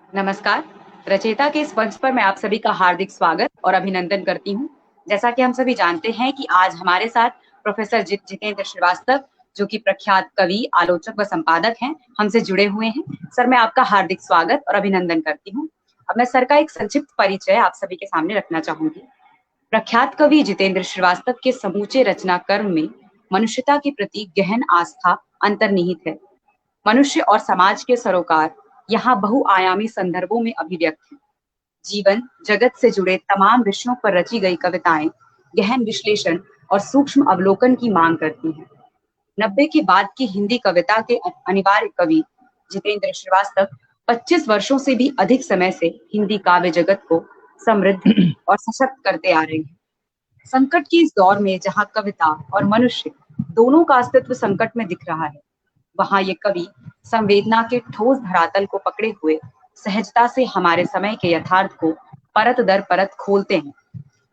नमस्कार। रचयिता के इस मंच पर मैं आप सभी का हार्दिक स्वागत और अभिनंदन करती हूँ। जैसा कि हम सभी जानते हैं कि आज हमारे साथ प्रोफेसर जितेंद्र श्रीवास्तव, जो कि प्रख्यात कवि, आलोचक व संपादक हैं, हमसे जुड़े हुए हैं। सर, मैं आपका हार्दिक स्वागत और अभिनंदन करती हूँ। अब मैं सर का एक संक्षिप्त परिचय आप सभी के सामने रखना चाहूंगी। प्रख्यात कवि जितेंद्र श्रीवास्तव के समूचे रचना कर्म में मनुष्यता के प्रति गहन आस्था अंतर्निहित है। मनुष्य और समाज के सरोकार यहाँ बहुआयामी संदर्भों में अभिव्यक्त हैं। जीवन जगत से जुड़े तमाम विषयों पर रची गई कविताएं गहन विश्लेषण और सूक्ष्म अवलोकन की मांग करती हैं। 90 के बाद की हिंदी कविता के अनिवार्य कवि जितेंद्र श्रीवास्तव 25 वर्षों से भी अधिक समय से हिंदी काव्य जगत को समृद्ध और सशक्त करते आ रहे हैं। संकट के इस दौर में जहाँ कविता और मनुष्य दोनों का अस्तित्व संकट में दिख रहा है, वहां ये कवि संवेदना के ठोस धरातल को पकड़े हुए सहजता से हमारे समय के यथार्थ को परत दर परत खोलते हैं।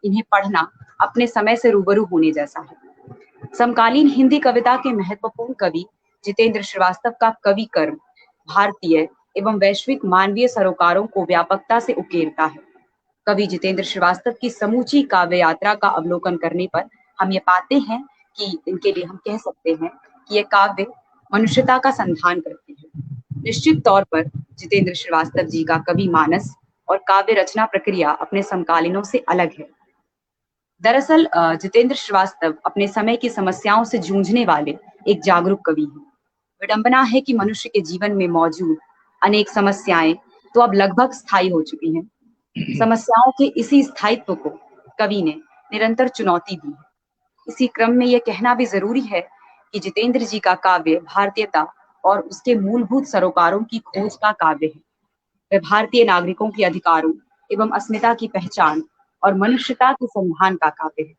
इन्हें पढ़ना अपने समय से रूबरू होने जैसा है। समकालीन हिंदी कविता के महत्वपूर्ण कवि जितेंद्र श्रीवास्तव का कवि कर्म भारतीय एवं वैश्विक मानवीय सरोकारों को व्यापकता से उकेरता है। कवि जितेंद्र श्रीवास्तव की समूची काव्य यात्रा का अवलोकन करने पर हम ये पाते हैं कि इनके लिए हम कह सकते हैं कि ये काव्य मनुष्यता का संधान करते हैं। निश्चित तौर पर जितेंद्र श्रीवास्तव जी का कवि मानस और काव्य रचना प्रक्रिया अपने समकालीनों से अलग है। दरअसल जितेंद्र श्रीवास्तव अपने समय की समस्याओं से जूझने वाले एक जागरूक कवि हैं। विडंबना है कि मनुष्य के जीवन में मौजूद अनेक समस्याएं तो अब लगभग स्थायी हो चुकी हैं। समस्याओं के इसी स्थायित्व को कवि ने निरंतर चुनौती दी है। इसी क्रम में यह कहना भी जरूरी है कि जितेंद्र जी का काव्य भारतीयता और उसके मूलभूत सरोकारों की खोज का काव्य है। वह भारतीय नागरिकों के अधिकारों एवं अस्मिता की पहचान और मनुष्यता के संधान का काव्य है।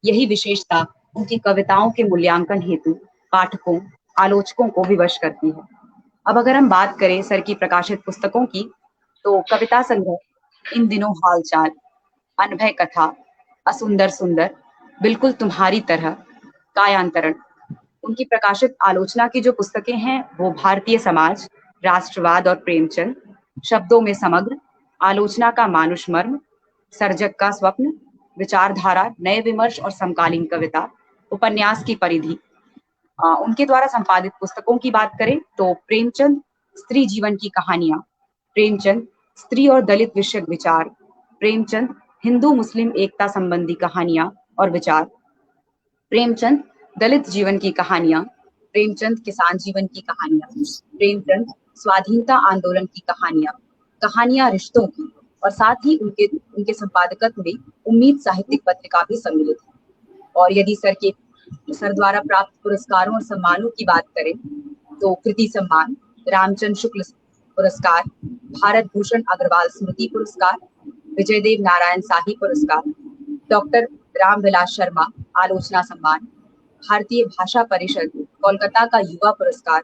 यही विशेषता उनकी कविताओं के मूल्यांकन हेतु पाठकों, आलोचकों को विवश करती है। अब अगर हम बात करें सर की प्रकाशित पुस्तकों की, तो कविता संग्रह इन दिनों हालचाल, अनभय कथा, असुंदर सुंदर, बिल्कुल तुम्हारी तरह, कायांतरण, उनकी प्रकाशित आलोचना की जो पुस्तकें हैं वो भारतीय समाज, राष्ट्रवाद और प्रेमचंद, शब्दों में समग्र, आलोचना का मानुष मर्म, सर्जक का स्वप्न, विचारधारा, नए विमर्श और समकालीन कविता, उपन्यास की परिधि। उनके द्वारा संपादित पुस्तकों की बात करें तो प्रेमचंद स्त्री जीवन की कहानियां, प्रेमचंद स्त्री और दलित विषयक विचार, प्रेमचंद हिंदू मुस्लिम एकता संबंधी कहानियां और विचार, प्रेमचंद दलित जीवन की कहानियां, प्रेमचंद किसान जीवन की कहानियां, प्रेमचंद स्वाधीनता आंदोलन की कहानियां, कहानियां रिश्तों की, और साथ ही उनके उनके संपादकत्व में उम्मीद साहित्यिक पत्रिका भी सम्मिलित है। और यदि सर द्वारा प्राप्त पुरस्कारों और सम्मानों की बात करें तो कृति सम्मान, रामचंद्र शुक्ल पुरस्कार, भारत भूषण अग्रवाल स्मृति पुरस्कार, विजयदेव नारायण शाही पुरस्कार, डॉक्टर रामविलास शर्मा आलोचना सम्मान, भारतीय भाषा परिषद कोलकाता का युवा पुरस्कार,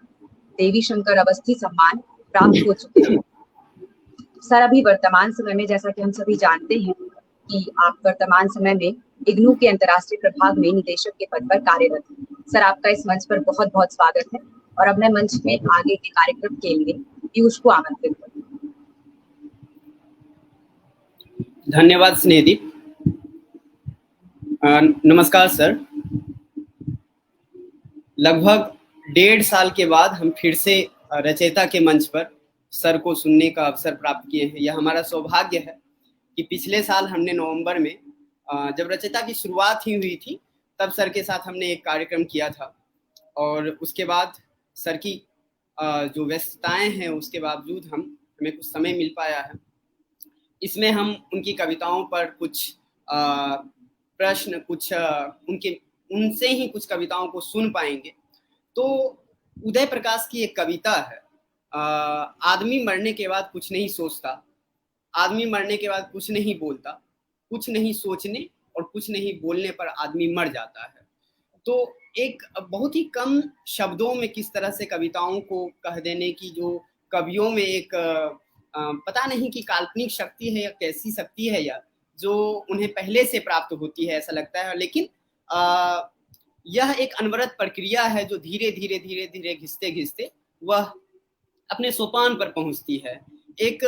देवी शंकर अवस्थी सम्मान प्राप्त हो चुके हैं। सर अभी वर्तमान समय में, जैसा कि हम सभी जानते हैं कि आप वर्तमान समय में इग्नू के अंतर्राष्ट्रीय प्रभाग में निदेशक के पद पर कार्यरत हैं। सर, आपका इस मंच पर बहुत बहुत स्वागत है और अब मैं मंच में आगे के कार्यक्रम के लिए पीयूष को आमंत्रित करती हूँ। धन्यवाद स्नेहदीप। नमस्कार सर। लगभग 1.5 साल के बाद हम फिर से रचयिता के मंच पर सर को सुनने का अवसर प्राप्त किए हैं। यह हमारा सौभाग्य है कि पिछले साल हमने नवंबर में जब रचयिता की शुरुआत ही हुई थी तब सर के साथ हमने एक कार्यक्रम किया था, और उसके बाद सर की जो व्यस्तताएं हैं उसके बावजूद हमें कुछ समय मिल पाया है। इसमें हम उनकी कविताओं पर कुछ प्रश्न, कुछ उनसे ही कुछ कविताओं को सुन पाएंगे। तो उदय प्रकाश की एक कविता है, आदमी मरने के बाद कुछ नहीं सोचता, आदमी मरने के बाद कुछ नहीं बोलता, कुछ नहीं सोचने और कुछ नहीं बोलने पर आदमी मर जाता है। तो एक बहुत ही कम शब्दों में किस तरह से कविताओं को कह देने की जो कवियों में एक पता नहीं कि काल्पनिक शक्ति है या कैसी शक्ति है या जो उन्हें पहले से प्राप्त होती है, ऐसा लगता है। लेकिन यह एक अनवरत प्रक्रिया है जो धीरे धीरे घिसते घिसते वह अपने सोपान पर पहुंचती है एक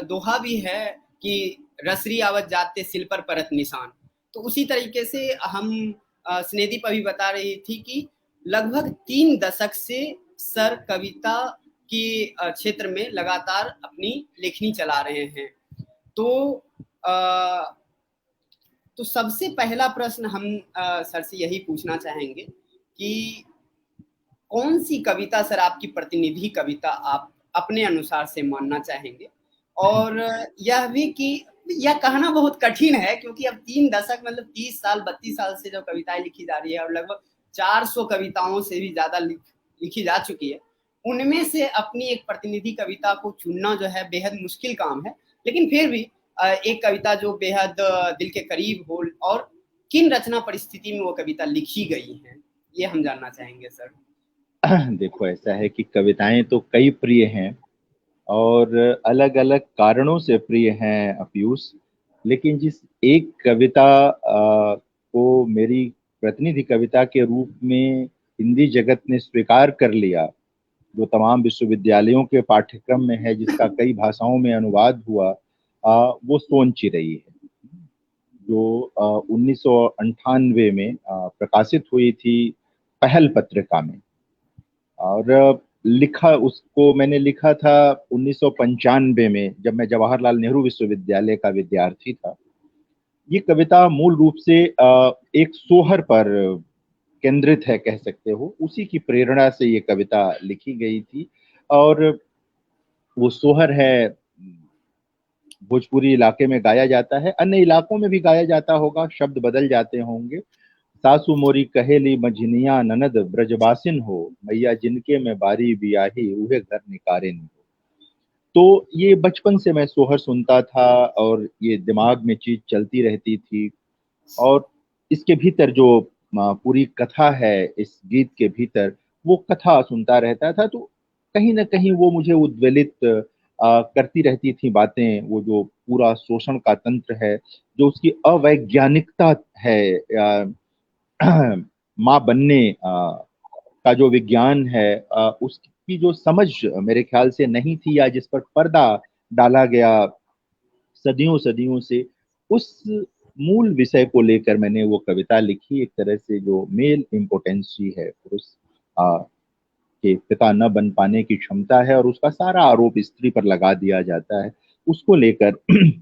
दोहा भी है कि रसरी आवत जाते सिल पर परत निशान। तो उसी तरीके से हम स्नेहदीप अभी बता रही थी कि लगभग 3 दशक से सर कविता की क्षेत्र में लगातार अपनी लेखनी चला रहे हैं। तो सबसे पहला प्रश्न हम सर से यही पूछना चाहेंगे कि कौन सी कविता सर आपकी प्रतिनिधि कविता आप अपने अनुसार से मानना चाहेंगे? और यह भी कि यह कहना बहुत कठिन है क्योंकि अब 3 दशक मतलब 30 साल 32 साल से जो कविताएं लिखी जा रही है और लगभग 400 कविताओं से भी ज्यादा लिखी जा चुकी है, उनमें से अपनी एक प्रतिनिधि कविता को चुनना जो है बेहद मुश्किल काम है। लेकिन फिर भी एक कविता जो बेहद दिल के करीब हो और किन रचना परिस्थिति में वो कविता लिखी गई है, ये हम जानना चाहेंगे सर। देखो, ऐसा है कि कविताएं तो कई प्रिय हैं और अलग अलग कारणों से प्रिय हैं पीयूष। लेकिन जिस एक कविता को मेरी प्रतिनिधि कविता के रूप में हिंदी जगत ने स्वीकार कर लिया, जो तमाम विश्वविद्यालयों के पाठ्यक्रम में है, जिसका कई भाषाओं में अनुवाद हुआ, वो सोन चिरई है, जो 1998 में प्रकाशित हुई थी पहल पत्रिका में। और मैंने लिखा था 1995 में, जब मैं जवाहरलाल नेहरू विश्वविद्यालय का विद्यार्थी था। ये कविता मूल रूप से एक सोहर पर केंद्रित है, कह सकते हो। उसी की प्रेरणा से ये कविता लिखी गई थी। और वो सोहर है, भोजपुरी इलाके में गाया जाता है, अन्य इलाकों में भी गाया जाता होगा, शब्द बदल जाते होंगे। सासू मोरी कहेली मझनिया ननद ब्रजबासिन हो, मैया जिनके में बारी बियाही उहे घर निकारिन हो। तो ये बचपन से मैं सोहर सुनता था और ये दिमाग में चीज चलती रहती थी। और इसके भीतर जो पूरी कथा है, इस गीत के भीतर वो कथा सुनता रहता था, तो कहीं ना कहीं वो मुझे उद्वेलित करती रहती थी बातें। वो जो पूरा शोषण का तंत्र है, जो उसकी अवैज्ञानिकता है, माँ बनने का जो विज्ञान है, उसकी जो समझ मेरे ख्याल से नहीं थी, या जिस पर पर्दा डाला गया सदियों सदियों से, उस मूल विषय को लेकर मैंने वो कविता लिखी। एक तरह से जो मेल इम्पोटेंसी है, पुरुष के पिता न बन पाने की क्षमता है, और उसका सारा आरोप स्त्री पर लगा दिया जाता है, उसको लेकर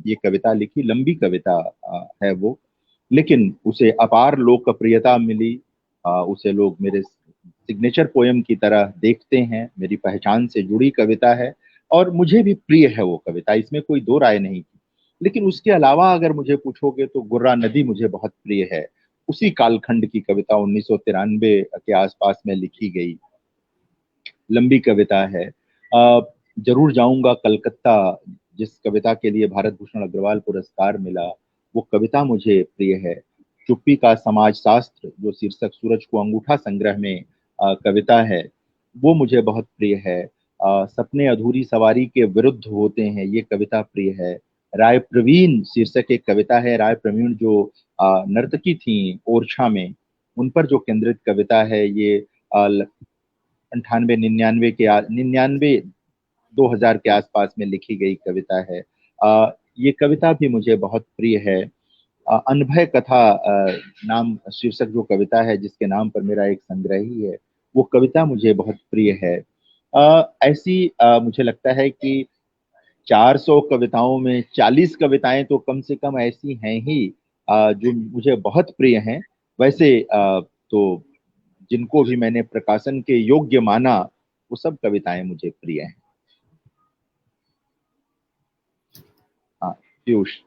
ये कविता लिखी। लंबी कविता है वो, लेकिन उसे अपार लोकप्रियता मिली। उसे लोग मेरे सिग्नेचर पोएम की तरह देखते हैं, मेरी पहचान से जुड़ी कविता है और मुझे भी प्रिय है वो कविता, इसमें कोई दो राय नहीं थी। लेकिन उसके अलावा अगर मुझे पूछोगे तो गुर्रा नदी मुझे बहुत प्रिय है। उसी कालखंड की कविता 1993 के आसपास में लिखी गई, लंबी कविता है। जरूर जाऊंगा कलकत्ता, जिस कविता के लिए भारत भूषण अग्रवाल पुरस्कार मिला, वो कविता मुझे प्रिय है। चुप्पी का समाज शास्त्र, जो शीर्षक सूरज को अंगूठा संग्रह में कविता है, वो मुझे बहुत प्रिय है। सपने अधूरी सवारी के विरुद्ध होते हैं, ये कविता प्रिय है। राय प्रवीण शीर्षक एक कविता है। राय प्रवीण जो नर्तकी थी ओरछा में, उन पर जो केंद्रित कविता है, ये 99 2000 के आसपास में लिखी गई कविता है। ये कविता भी मुझे बहुत प्रिय है। अनभय कथा नाम शीर्षक जो कविता है, जिसके नाम पर मेरा एक संग्रह ही है, वो कविता मुझे बहुत प्रिय है। ऐसी मुझे लगता है कि 400 कविताओं में 40 कविताएं तो कम से कम ऐसी हैं ही जो मुझे बहुत प्रिय हैं। वैसे तो जिनको भी मैंने प्रकाशन के योग्य माना, वो सब कविताएं मुझे प्रिय हैं। हाँ पीयूष।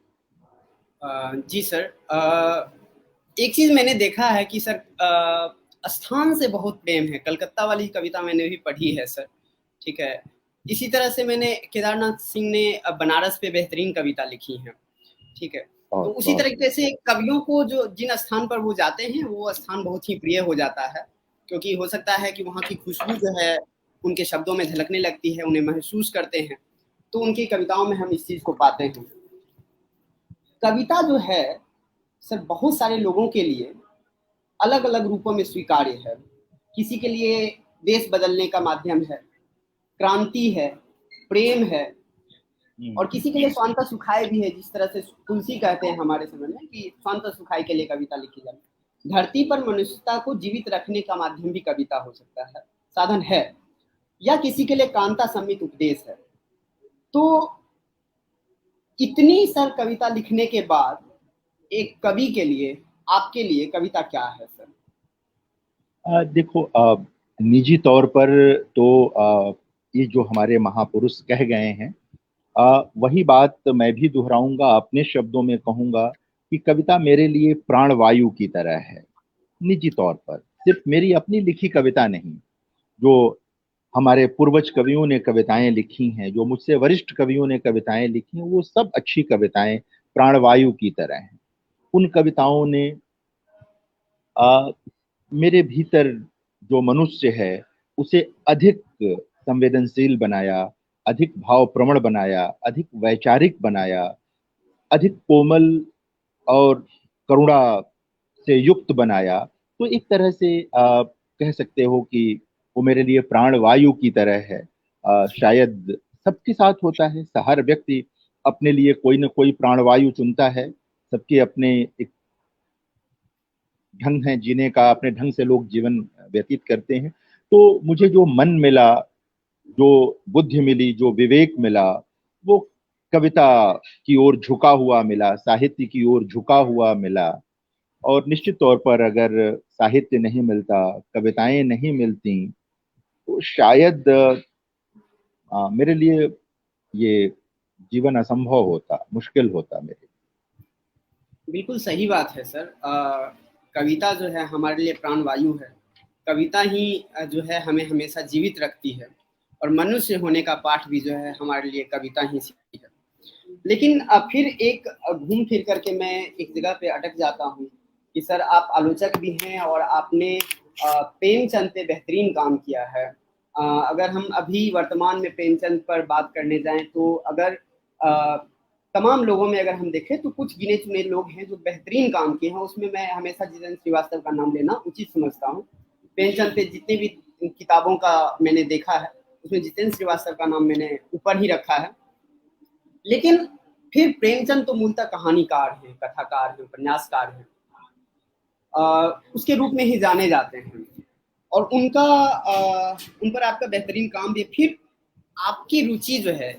जी सर, एक चीज मैंने देखा है कि सर स्थान से बहुत प्रेम है। कलकत्ता वाली कविता मैंने भी पढ़ी है सर, ठीक है। इसी तरह से मैंने केदारनाथ सिंह ने बनारस पे बेहतरीन कविता लिखी है, ठीक है। तो उसी तरीके से कवियों को जो जिन स्थान पर वो जाते हैं, वो स्थान बहुत ही प्रिय हो जाता है, क्योंकि हो सकता है कि वहाँ की खुशबू जो है उनके शब्दों में झलकने लगती है, उन्हें महसूस करते हैं, तो उनकी कविताओं में हम इस चीज को पाते हैं। कविता जो है सर बहुत सारे लोगों के लिए अलग अलग रूपों में स्वीकार्य है। किसी के लिए देश बदलने का माध्यम है, क्रांति है, प्रेम है, और किसी के लिए स्वांतः सुखाय भी है, जिस तरह से तुलसी कहते हैं हमारे समय में कि स्वांतः सुखाय के लिए कविता लिखी जाए। धरती पर मनुष्यता को जीवित रखने का माध्यम भी कविता हो सकता है, साधन है, या किसी के लिए कांता सम्मित उपदेश है। तो इतनी सर कविता लिखने के बाद एक कवि के लिए, आपके लिए कविता क्या है सर? देखो, निजी तौर पर तो ये जो हमारे महापुरुष कह गए हैं, वही बात मैं भी दोहराऊंगा, अपने शब्दों में कहूंगा कि कविता मेरे लिए प्राणवायु की तरह है। निजी तौर पर सिर्फ मेरी अपनी लिखी कविता नहीं, जो हमारे पूर्वज कवियों ने कविताएं लिखी हैं, जो मुझसे वरिष्ठ कवियों ने कविताएं लिखी हैं, वो सब अच्छी कविताएं प्राणवायु की तरह हैं। उन कविताओं ने मेरे भीतर जो मनुष्य है उसे अधिक संवेदनशील बनाया, अधिक भावप्रवण बनाया, अधिक वैचारिक बनाया, अधिक कोमल और करुणा से युक्त बनाया। तो एक तरह से कह सकते हो कि वो मेरे लिए प्राणवायु की तरह है। शायद सबके साथ होता है, हर व्यक्ति अपने लिए कोई न कोई प्राणवायु चुनता है। सबके अपने एक ढंग है जीने का, अपने ढंग से लोग जीवन व्यतीत करते हैं। तो मुझे जो मन मिला, जो बुद्धि मिली, जो विवेक मिला, वो कविता की ओर झुका हुआ मिला, साहित्य की ओर झुका हुआ मिला। और निश्चित तौर पर अगर साहित्य नहीं मिलता, कविताएं नहीं मिलती, तो शायद मेरे लिए ये जीवन असंभव होता, मुश्किल होता मेरे। बिल्कुल सही बात है सर। कविता जो है हमारे लिए प्राणवायु है। कविता ही जो है हमें हमेशा जीवित रखती है, और मनुष्य होने का पाठ भी जो है हमारे लिए कविता ही सीखती है। लेकिन फिर एक घूम फिर करके मैं एक जगह पे अटक जाता हूँ कि सर आप आलोचक भी हैं और आपने प्रेमचंद पे बेहतरीन काम किया है। अगर हम अभी वर्तमान में प्रेमचंद पर बात करने जाएं तो अगर तमाम लोगों में अगर हम देखें तो कुछ गिने चुने लोग हैं जो बेहतरीन काम किए हैं। उसमें मैं हमेशा जितेंद्र श्रीवास्तव का नाम लेना उचित समझता हूँ। प्रेमचंद पे जितने भी किताबों का मैंने देखा है उसमें जितेंद्र श्रीवास्तव का नाम मैंने ऊपर ही रखा है। लेकिन फिर प्रेमचंद तो मूलतः कहानीकार हैं, कथाकार हैं, उपन्यासकार हैं, उसके रूप में ही जाने जाते हैं, और उन पर आपका बेहतरीन काम भी। फिर आपकी रुचि जो है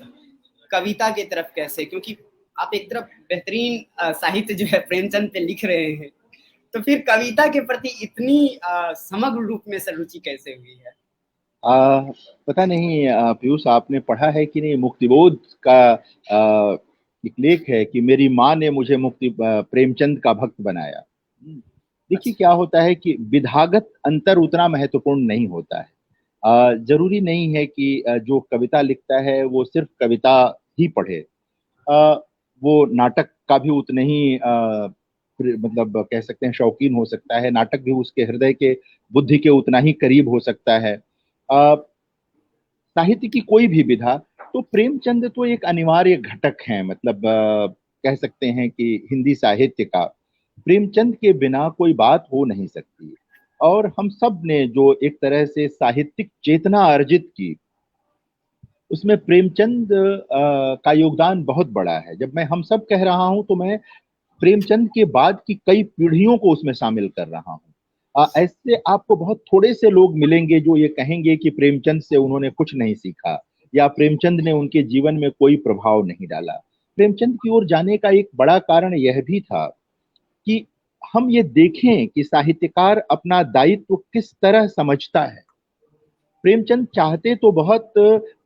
कविता की तरफ कैसे, क्योंकि आप एक तरफ बेहतरीन साहित्य जो है प्रेमचंद पे लिख रहे हैं, तो फिर कविता के प्रति इतनी समग्र रूप में सर रुचि कैसे हुई है? पता नहीं पीयूष, आपने पढ़ा है कि नहीं, मुक्तिबोध का एक लेख है कि मेरी माँ ने मुझे प्रेमचंद का भक्त बनाया। देखिए क्या होता है कि विधागत अंतर उतना महत्वपूर्ण नहीं होता है। जरूरी नहीं है कि जो कविता लिखता है वो सिर्फ कविता ही पढ़े। वो नाटक का भी उतने ही मतलब कह सकते हैं शौकीन हो सकता है। नाटक भी उसके हृदय के, बुद्धि के उतना ही करीब हो सकता है। साहित्य की कोई भी विधा, तो प्रेमचंद तो एक अनिवार्य घटक है। मतलब कह सकते हैं कि हिंदी साहित्य का प्रेमचंद के बिना कोई बात हो नहीं सकती। और हम सब ने जो एक तरह से साहित्यिक चेतना अर्जित की, उसमें प्रेमचंद का योगदान बहुत बड़ा है। जब मैं हम सब कह रहा हूं तो मैं प्रेमचंद के बाद की कई पीढ़ियों को उसमें शामिल कर रहा हूं। ऐसे आपको बहुत थोड़े से लोग मिलेंगे जो ये कहेंगे कि प्रेमचंद से उन्होंने कुछ नहीं सीखा या प्रेमचंद ने उनके जीवन में कोई प्रभाव नहीं डाला। प्रेमचंद की ओर जाने का एक बड़ा कारण यह भी था कि हम ये देखें कि साहित्यकार अपना दायित्व किस तरह समझता है। प्रेमचंद चाहते तो बहुत,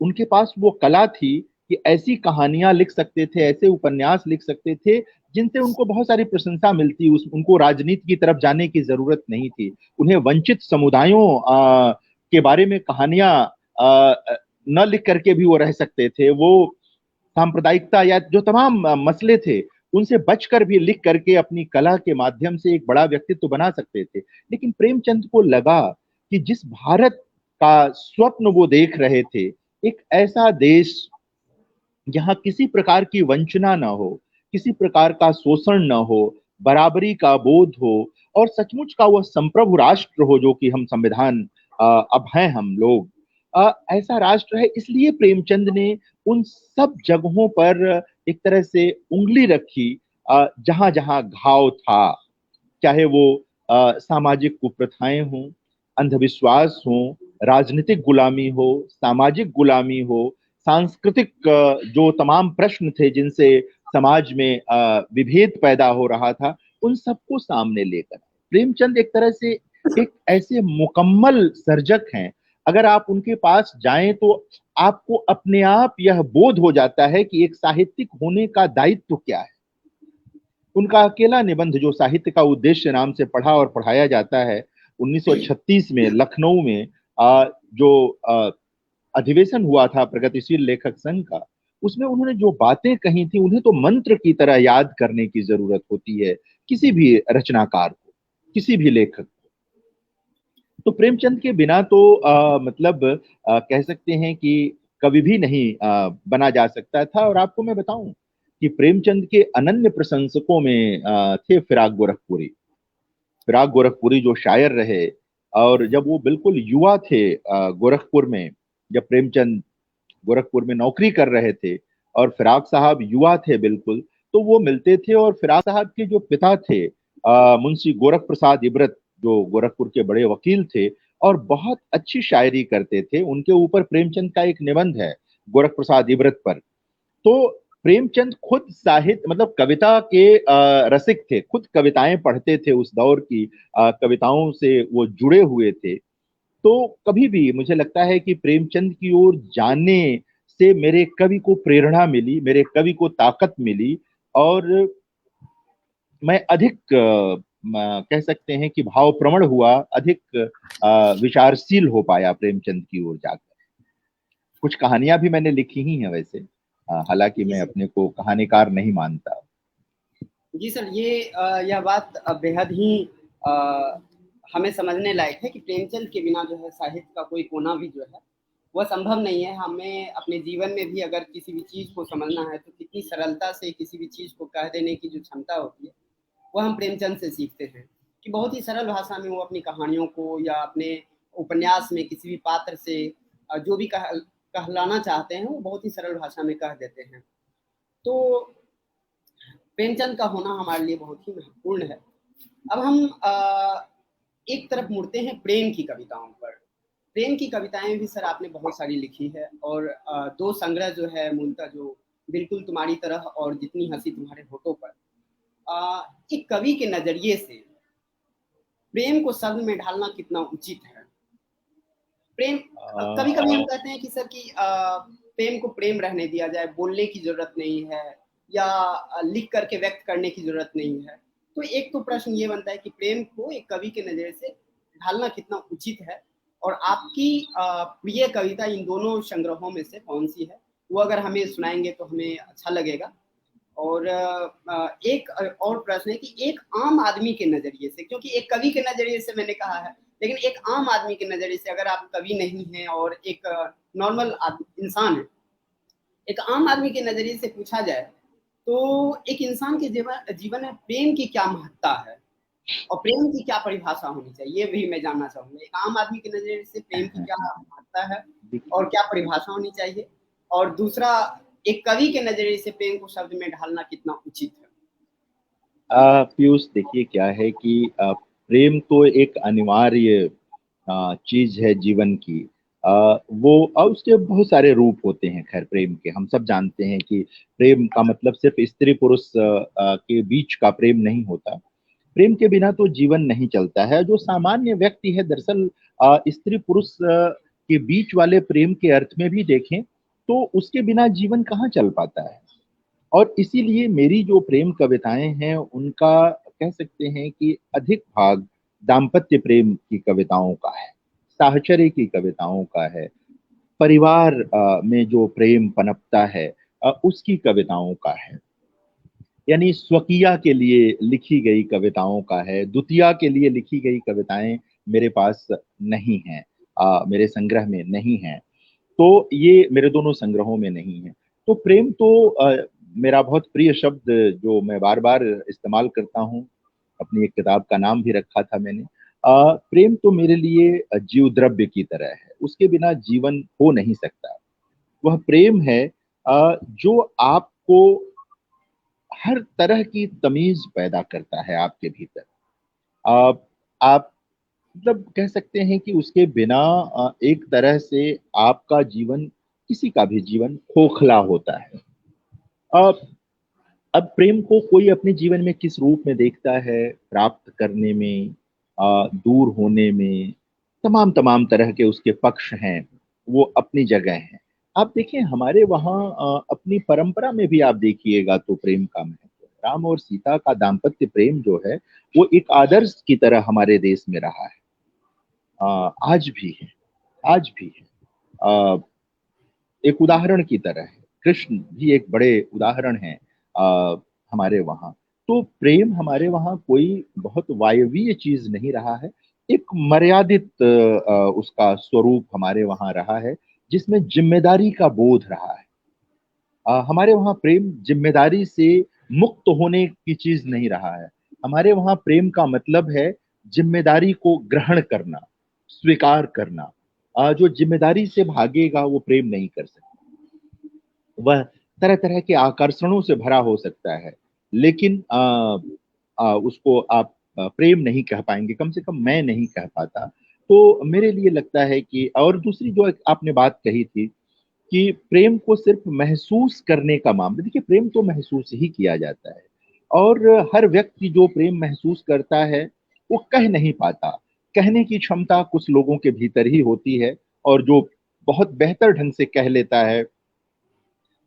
उनके पास वो कला थी कि ऐसी कहानियां लिख सकते थे, ऐसे उपन्यास लिख सकते थे जिनसे उनको बहुत सारी प्रशंसा मिलती। उनको राजनीति की तरफ जाने की जरूरत नहीं थी। उन्हें वंचित समुदायों के बारे में कहानियां न लिख करके भी वो रह सकते थे। वो सांप्रदायिकता या जो तमाम मसले थे उनसे बचकर भी लिख करके अपनी कला के माध्यम से एक बड़ा व्यक्तित्व बना सकते थे। लेकिन प्रेमचंद को लगा कि जिस भारत का स्वप्न वो देख रहे थे, एक ऐसा देश जहां किसी प्रकार की वंचना ना हो, किसी प्रकार का शोषण ना हो, बराबरी का बोध हो, और सचमुच का वह संप्रभु राष्ट्र हो जो कि हम संविधान अब हैं हम लोग। ऐसा राष्ट्र है। इसलिए प्रेमचंद ने उन सब जगहों पर एक तरह से उंगली रखी जहां जहां घाव था, चाहे वो सामाजिक कुप्रथाएं हों, अंधविश्वास हो, राजनीतिक गुलामी हो, सामाजिक गुलामी हो, सांस्कृतिक जो तमाम प्रश्न थे जिनसे समाज में विभेद पैदा हो रहा था, उन सबको सामने लेकर प्रेमचंद एक तरह से एक ऐसे मुकम्मल सर्जक हैं। अगर आप उनके पास जाएं तो आपको अपने आप यह बोध हो जाता है कि एक साहित्यिक होने का दायित्व क्या है। उनका अकेला निबंध जो साहित्य का उद्देश्य नाम से पढ़ा और पढ़ाया जाता है, 1936 में लखनऊ में जो अधिवेशन हुआ था प्रगतिशील लेखक संघ का, उसमें उन्होंने जो बातें कही थी उन्हें तो मंत्र की तरह याद करने की जरूरत होती है किसी भी रचनाकार को, किसी भी लेखक को। तो प्रेमचंद के बिना तो मतलब कह सकते हैं कि कभी भी नहीं बना जा सकता था। और आपको मैं बताऊं कि प्रेमचंद के अनन्य प्रशंसकों में थे फिराक गोरखपुरी। फिराक गोरखपुरी जो शायर रहे, और जब वो बिल्कुल युवा थे गोरखपुर में, जब प्रेमचंद गोरखपुर में नौकरी कर रहे थे और फिराक साहब युवा थे बिल्कुल, तो वो मिलते थे। और फिराक साहब के जो पिता थे मुंशी गोरख प्रसाद इबरत, जो गोरखपुर के बड़े वकील थे और बहुत अच्छी शायरी करते थे, उनके ऊपर प्रेमचंद का एक निबंध है गोरख प्रसाद इबरत पर। तो प्रेमचंद खुद साहित्य मतलब कविता के रसिक थे, खुद कविताएं पढ़ते थे, उस दौर की कविताओं से वो जुड़े हुए थे। तो कभी भी मुझे लगता है कि प्रेमचंद की ओर जाने से मेरे कवि को प्रेरणा मिली, मेरे कवि को ताकत मिली, और मैं अधिक कह सकते हैं कि भावप्रवण हुआ, अधिक विचारशील हो पाया प्रेमचंद की ओर जाकर। कुछ कहानियां भी मैंने लिखी ही हैं वैसे, हालांकि जी मैं सर। अपने को कहानीकार नहीं मानता। जी सर, यह बात बेहद ही हमें समझने लायक है कि प्रेमचंद के बिना जो है साहित्य का कोई कोना भी जो है वह संभव नहीं है। हमें अपने जीवन में भी अगर किसी भी चीज़ को समझना है तो कितनी सरलता से किसी भी चीज़ को कह देने की जो क्षमता होती है वह हम प्रेमचंद से सीखते हैं, कि बहुत ही सरल भाषा में वो अपनी कहानियों को या अपने उपन्यास में किसी भी पात्र से जो भी कहलाना चाहते हैं वो बहुत ही सरल भाषा में कह देते हैं। तो प्रेमचंद का होना हमारे लिए बहुत ही महत्वपूर्ण है। अब हम एक तरफ मुड़ते हैं प्रेम की कविताओं पर। प्रेम की कविताएं भी सर आपने बहुत सारी लिखी है, और दो संग्रह जो है मूलतः, जो बिल्कुल तुम्हारी तरह और जितनी हंसी तुम्हारे होठों पर, एक कवि के नजरिए से प्रेम को शब्द में ढालना कितना उचित है। प्रेम, कभी कभी हम कहते हैं कि सर कि प्रेम को प्रेम रहने दिया जाए, बोलने की जरूरत नहीं है या लिख करके व्यक्त करने की जरूरत नहीं है। तो एक तो प्रश्न ये बनता है कि प्रेम को एक कवि के नजरिए से ढालना कितना उचित है, और आपकी प्रिय कविता इन दोनों संग्रहों में से कौन सी है, वो अगर हमें सुनाएंगे तो हमें अच्छा लगेगा। और एक और प्रश्न है कि एक आम आदमी के नजरिए से, क्योंकि एक कवि के नजरिए से मैंने कहा है, लेकिन एक आम आदमी के नजरिए से, अगर आप कवि नहीं हैं और एक नॉर्मल इंसान है, एक आम आदमी के नजरिए से पूछा जाए तो एक इंसान के जीवन में प्रेम की क्या महत्ता है और प्रेम की क्या परिभाषा होनी चाहिए, ये भी मैं जानना चाहूंगा। एक आम आदमी के नजरिए से प्रेम की क्या महत्ता है और क्या परिभाषा होनी चाहिए, और दूसरा, एक कवि के नजरिए से प्रेम को शब्द में ढालना कितना उचित है। पीयूष, देखिए क्या है कि प्रेम तो एक अनिवार्य चीज है जीवन की। वो उसके बहुत सारे रूप होते हैं। खैर, प्रेम के हम सब जानते हैं कि प्रेम का मतलब सिर्फ स्त्री पुरुष के बीच का प्रेम नहीं होता। प्रेम के बिना तो जीवन नहीं चलता है। जो सामान्य व्यक्ति है, दरअसल स्त्री पुरुष के बीच वाले प्रेम के अर्थ में भी देखें तो उसके बिना जीवन कहाँ चल पाता है। और इसीलिए मेरी जो प्रेम कविताएं हैं उनका कह सकते हैं कि अधिक भाग दाम्पत्य प्रेम की कविताओं का है, साहचर्य की कविताओं का है, परिवार में जो प्रेम पनपता है उसकी कविताओं का है। यानी स्वकीया के लिए लिखी गई कविताओं का है, द्वितीया के लिए लिखी गई कविताएं मेरे पास नहीं हैं, मेरे संग्रह में नहीं हैं। तो ये मेरे दोनों संग्रहों में नहीं है। तो प्रेम तो मेरा बहुत प्रिय शब्द जो मैं बार बार इस्तेमाल करता हूँ, अपनी एक किताब का नाम भी रखा था मैंने, प्रेम तो मेरे लिए जीव द्रव्य की तरह है, उसके बिना जीवन हो नहीं सकता। वह प्रेम है जो आपको हर तरह की तमीज पैदा करता है आपके भीतर। आप आप मतलब कह सकते हैं कि उसके बिना एक तरह से आपका जीवन, किसी का भी जीवन खोखला होता है। अब अब प्रेम को कोई अपने जीवन में किस रूप में देखता है, प्राप्त करने में, दूर होने में, तमाम तमाम तरह के उसके पक्ष हैं, वो अपनी जगह हैं। आप देखिए हमारे वहाँ अपनी परंपरा में भी आप देखिएगा तो प्रेम का महत्व है। राम और सीता का दाम्पत्य प्रेम जो है वो एक आदर्श की तरह हमारे देश में रहा है। आज भी है, आज भी है। अ, एक उदाहरण की तरह है। कृष्ण भी एक बड़े उदाहरण हैं हमारे वहाँ। तो प्रेम हमारे वहाँ कोई बहुत वायवीय चीज नहीं रहा है, एक मर्यादित उसका स्वरूप हमारे वहाँ रहा है, जिसमें जिम्मेदारी का बोध रहा है। हमारे वहाँ प्रेम जिम्मेदारी से मुक्त होने की चीज नहीं रहा है। हमारे वहाँ प्रेम का मतलब है जिम्मेदारी को ग्रहण करना, स्वीकार करना। जो जिम्मेदारी से भागेगा वो प्रेम नहीं कर सकता। वह तरह तरह के आकर्षणों से भरा हो सकता है, लेकिन उसको आप प्रेम नहीं कह पाएंगे, कम से कम मैं नहीं कह पाता। तो मेरे लिए लगता है कि, और दूसरी जो आपने बात कही थी कि प्रेम को सिर्फ महसूस करने का मामला, देखिए प्रेम तो महसूस ही किया जाता है, और हर व्यक्ति जो प्रेम महसूस करता है वो कह नहीं पाता। कहने की क्षमता कुछ लोगों के भीतर ही होती है, और जो बहुत बेहतर ढंग से कह लेता है,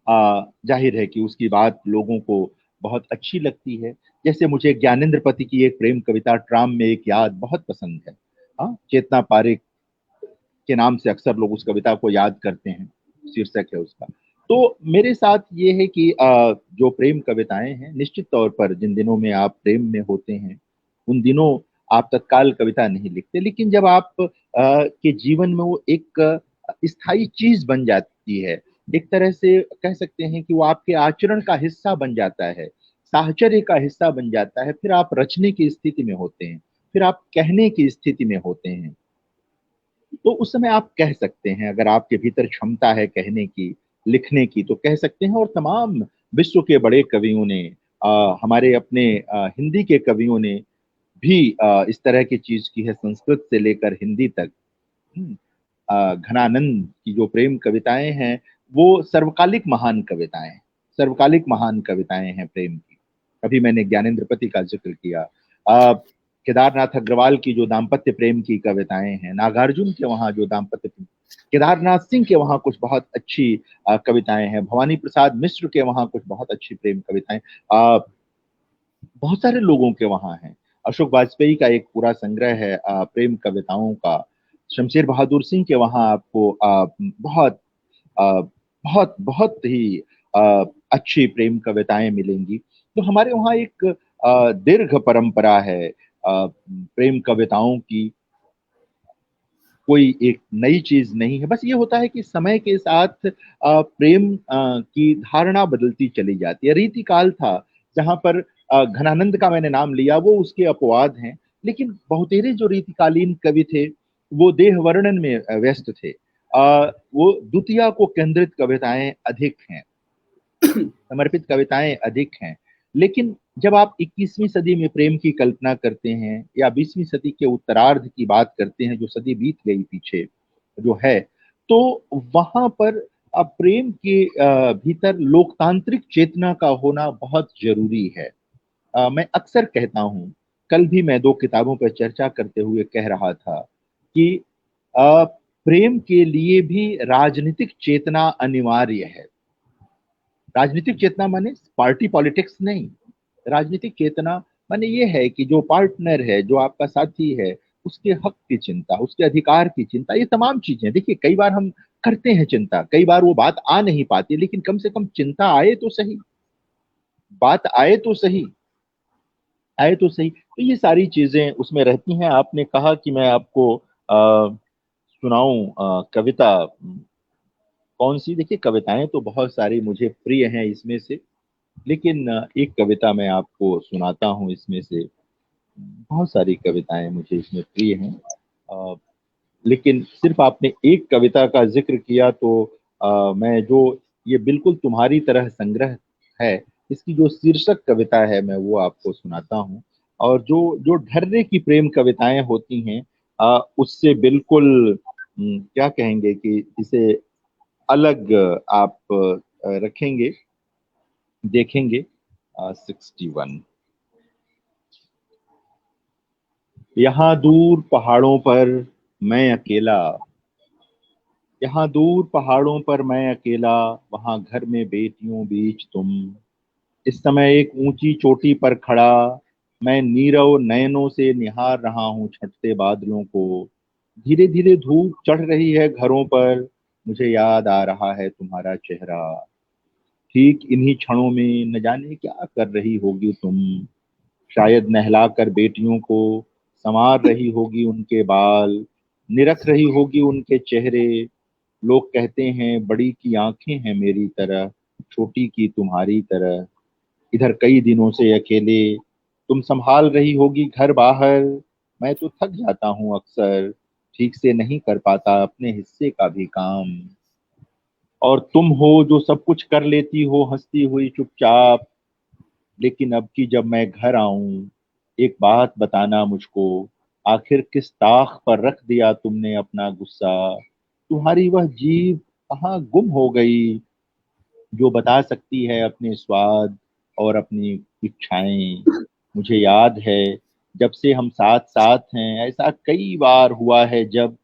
जाहिर है कि उसकी बात लोगों को बहुत अच्छी लगती है। जैसे मुझे ज्ञानेंद्र पति की एक प्रेम कविता ट्राम में एक याद बहुत पसंद है। चेतना पारेख के नाम से अक्सर लोग उस कविता को याद करते हैं, शीर्षक है उसका। तो मेरे साथ ये है कि जो प्रेम कविताएं हैं, निश्चित तौर पर जिन दिनों में आप प्रेम में होते हैं उन दिनों आप तत्काल कविता नहीं लिखते, लेकिन जब आप के जीवन में वो एक स्थायी चीज बन जाती है, एक तरह से कह सकते हैं कि वो आपके आचरण का हिस्सा बन जाता है, साहचर्य का हिस्सा बन जाता है, फिर आप रचने की स्थिति में होते हैं, फिर आप कहने की स्थिति में होते हैं। तो उस समय आप कह सकते हैं, अगर आपके भीतर क्षमता है कहने की, लिखने की, तो कह सकते हैं। और तमाम विश्व के बड़े कवियों ने, हमारे अपने हिंदी के कवियों ने भी इस तरह की चीज की है, संस्कृत से लेकर हिंदी तक। हम्म, घनानंद की जो प्रेम कविताएं हैं वो सर्वकालिक महान कविताएं हैं, सर्वकालिक महान कविताएं हैं प्रेम की। अभी मैंने ज्ञानेंद्र पति का जिक्र किया। केदारनाथ अग्रवाल की जो दाम्पत्य प्रेम की कविताएं हैं, नागार्जुन के वहाँ जो दाम्पत्य प्रेम, केदारनाथ सिंह के वहाँ कुछ बहुत अच्छी कविताएं हैं, भवानी प्रसाद मिश्र के वहाँ कुछ बहुत अच्छी प्रेम कविताएं, बहुत सारे लोगों के वहाँ हैं। अशोक वाजपेयी का एक पूरा संग्रह है प्रेम कविताओं का। शमशेर बहादुर सिंह के वहाँ आपको बहुत बहुत बहुत ही अच्छी प्रेम कविताएं मिलेंगी। तो हमारे वहाँ एक दीर्घ परंपरा है प्रेम कविताओं की। कोई एक नई चीज नहीं है, बस ये होता है कि समय के साथ प्रेम की धारणा बदलती चली जाती है। रीति काल था जहां पर घनानंद का मैंने नाम लिया, वो उसके अपवाद हैं, लेकिन बहुतेरे जो रीतिकालीन कवि थे वो देह वर्णन में व्यस्त थे। वो द्वितीया को केंद्रित कविताएं अधिक हैं, समर्पित कविताएं अधिक हैं। लेकिन जब आप 21वीं सदी में प्रेम की कल्पना करते हैं या 20वीं सदी के उत्तरार्ध की बात करते हैं, जो सदी बीत गई पीछे जो है, तो वहां पर प्रेम के भीतर लोकतांत्रिक चेतना का होना बहुत जरूरी है। मैं अक्सर कहता हूं, कल भी मैं दो किताबों पर चर्चा करते हुए कह रहा था कि प्रेम के लिए भी राजनीतिक चेतना अनिवार्य है। राजनीतिक चेतना माने पार्टी पॉलिटिक्स नहीं, राजनीतिक चेतना माने ये है कि जो पार्टनर है, जो आपका साथी है, उसके हक की चिंता, उसके अधिकार की चिंता, ये तमाम चीजें। देखिए कई बार हम करते हैं चिंता, कई बार वो बात आ नहीं पाती, लेकिन कम से कम चिंता आए तो सही, बात आए तो सही, आए तो सही। तो ये सारी चीजें उसमें रहती हैं। आपने कहा कि मैं आपको सुनाऊं कविता कौन सी। देखिए कविताएं तो बहुत सारी मुझे प्रिय हैं इसमें से, लेकिन एक कविता मैं आपको सुनाता हूं इसमें से। बहुत सारी कविताएं मुझे इसमें प्रिय हैं, लेकिन सिर्फ आपने एक कविता का जिक्र किया तो मैं जो ये बिल्कुल तुम्हारी तरह संग्रह है, इसकी जो शीर्षक कविता है मैं वो आपको सुनाता हूँ। और जो जो ढर्रे की प्रेम कविताएं होती हैं उससे बिल्कुल क्या कहेंगे कि इसे अलग आप रखेंगे, देखेंगे। 61। यहाँ दूर पहाड़ों पर मैं अकेला, यहाँ दूर पहाड़ों पर मैं अकेला, वहां घर में बेटियों बीच तुम। इस समय एक ऊंची चोटी पर खड़ा मैं नीरव नयनों से निहार रहा हूँ छटते बादलों को। धीरे धीरे धूप चढ़ रही है घरों पर, मुझे याद आ रहा है तुम्हारा चेहरा। ठीक इन्हीं क्षणों में न जाने क्या कर रही होगी तुम। शायद नहलाकर बेटियों को संवार रही होगी उनके बाल, निरख रही होगी उनके चेहरे। लोग कहते हैं बड़ी की आंखें हैं मेरी तरह, छोटी की तुम्हारी तरह। इधर कई दिनों से अकेले तुम संभाल रही होगी घर बाहर। मैं तो थक जाता हूँ अक्सर, ठीक से नहीं कर पाता अपने हिस्से का भी काम। और तुम हो जो सब कुछ कर लेती हो हंसती हुई चुपचाप। लेकिन अब की जब मैं घर आऊं, एक बात बताना मुझको, आखिर किस ताख पर रख दिया तुमने अपना गुस्सा। तुम्हारी वह जीभ कहाँ गुम हो गई जो बता सकती है अपने स्वाद और अपनी इच्छाएं। मुझे याद है जब से हम साथ साथ हैं, ऐसा कई बार हुआ है जब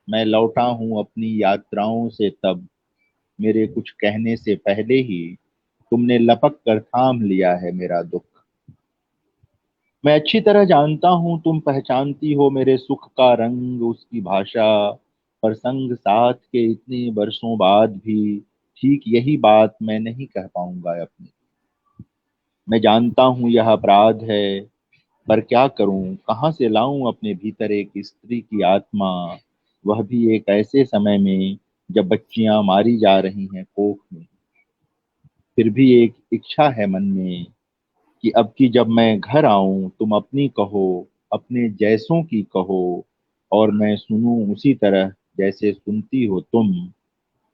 मैं लौटा हूं अपनी यात्राओं से, तब मेरे कुछ कहने से पहले ही तुमने लपक कर थाम लिया है मेरा दुख। मैं अच्छी तरह जानता हूं तुम पहचानती हो मेरे सुख का रंग, उसकी भाषा। पर संग साथ के इतने वर्षों बाद भी ठीक यही बात मैं नहीं कह पाऊंगा अपनी। मैं जानता हूं यह अपराध है, पर क्या करूं, कहां से लाऊं अपने भीतर एक स्त्री की आत्मा, वह भी एक ऐसे समय में जब बच्चियां मारी जा रही हैं कोख में। फिर भी एक इच्छा है मन में कि अब की जब मैं घर आऊं तुम अपनी कहो, अपने जैसों की कहो, और मैं सुनूं उसी तरह जैसे सुनती हो तुम।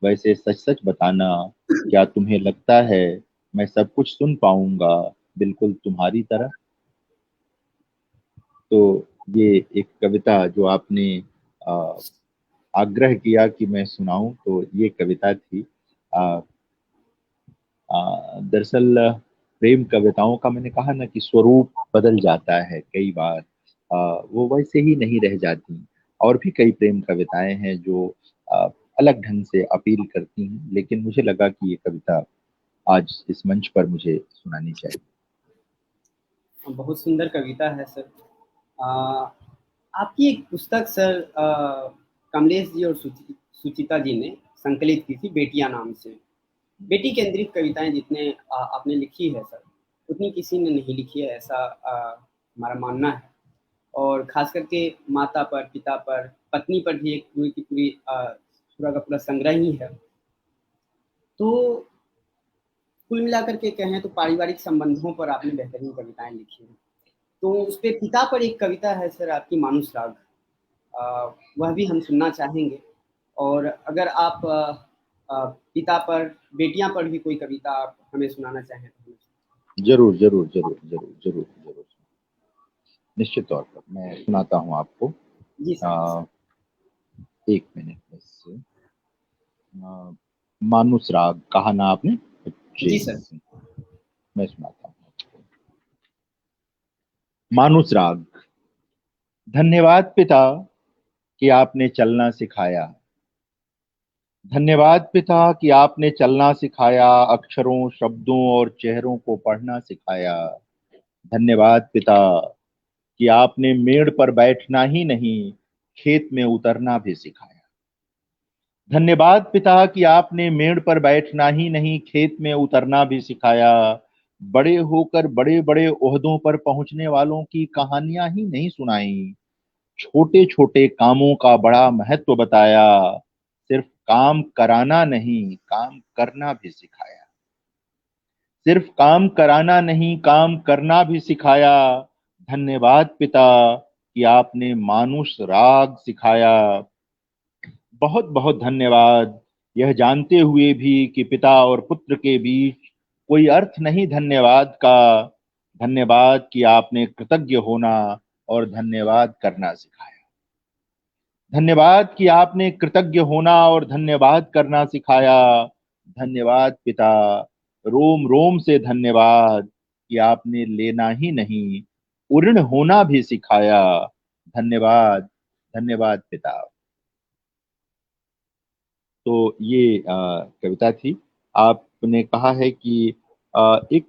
वैसे सच सच बताना, क्या तुम्हें लगता है मैं सब कुछ सुन पाऊंगा बिल्कुल तुम्हारी तरह? तो ये एक कविता जो आपने आ, आग्रह किया कि मैं सुनाऊं, तो ये कविता थी। आ, दरअसल प्रेम कविताओं का मैंने कहा ना कि स्वरूप बदल जाता है कई बार, वो वैसे ही नहीं रह जाती। और भी कई प्रेम कविताएं हैं जो अलग ढंग से अपील करती हैं, लेकिन मुझे लगा कि ये कविता आज इस मंच पर मुझे सुनानी चाहिए। बहुत सुंदर कविता है सर। आ, आपकी एक पुस्तक सर कमलेश जी और सुचिता जी ने संकलित की थी बेटियां नाम से। बेटी केंद्रित कविताएं जितने आपने लिखी है सर, उतनी किसी ने नहीं लिखी है, ऐसा हमारा मानना है। और खास करके माता पर, पिता पर, पत्नी पर भी एक पूरी की पूरी पूरा का पूरा संग्रह ही है। तो कुल मिलाकर के कहें तो पारिवारिक संबंधों पर आपने बेहतरीन कविताएं लिखी हैं। तो उस पे पिता पर एक कविता है सर आपकी, मानुष राग, वह भी हम सुनना चाहेंगे। और अगर आप पिता पर, बेटियां पर भी कोई कविता आप हमें सुनाना चाहें तो जरूर जरूर जरूर जरूर जरूर जरूर, निश्चित तौर पर मैं सुनाता हूँ आपको। जी सर। जी सर। एक मिनट बस। मानुस राग कहा ना आपने? जी, जी सर। मैं सुनाता हूँ आपको। मानुस राग। धन्यवाद पिता कि आपने चलना सिखाया, धन्यवाद पिता कि आपने चलना सिखाया, अक्षरों शब्दों और चेहरों को पढ़ना सिखाया। धन्यवाद पिता कि आपने मेड़ पर बैठना ही नहीं, खेत में उतरना भी सिखाया। धन्यवाद पिता कि आपने मेड़ पर बैठना ही नहीं, खेत में उतरना भी सिखाया। बड़े होकर बड़े बड़े ओहदों पर पहुंचने वालों की कहानियां ही नहीं सुनाई, छोटे छोटे कामों का बड़ा महत्व बताया। सिर्फ काम कराना नहीं, काम करना भी सिखाया। सिर्फ काम कराना नहीं, काम करना भी सिखाया। धन्यवाद पिता कि आपने मानुष राग सिखाया। बहुत बहुत धन्यवाद, यह जानते हुए भी कि पिता और पुत्र के बीच कोई अर्थ नहीं धन्यवाद का। धन्यवाद कि आपने कृतज्ञ होना और धन्यवाद करना सिखाया। धन्यवाद कि आपने कृतज्ञ होना और धन्यवाद करना सिखाया। धन्यवाद पिता, रोम रोम से धन्यवाद कि आपने लेना ही नहीं ऋण होना भी सिखाया। धन्यवाद, धन्यवाद पिता। तो ये कविता थी। आपने कहा है कि एक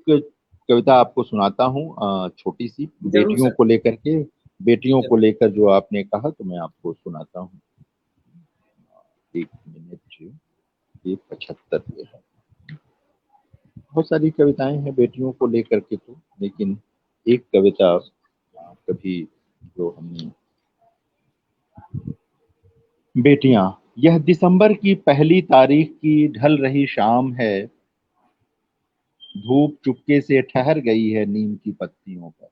कविता आपको सुनाता हूँ, छोटी सी, जरूर बेटियों सर। को लेकर के। जी बेटियों को जरूर। लेकर जो आपने कहा तो मैं आपको सुनाता हूँ। 1 मिनट, ये 75 पे है। बहुत सारी कविताएं हैं बेटियों को लेकर के तो, लेकिन एक कविता कभी जो हमने, बेटियां। यह दिसंबर की पहली तारीख की ढल रही शाम है। धूप चुपके से ठहर गई है नीम की पत्तियों पर।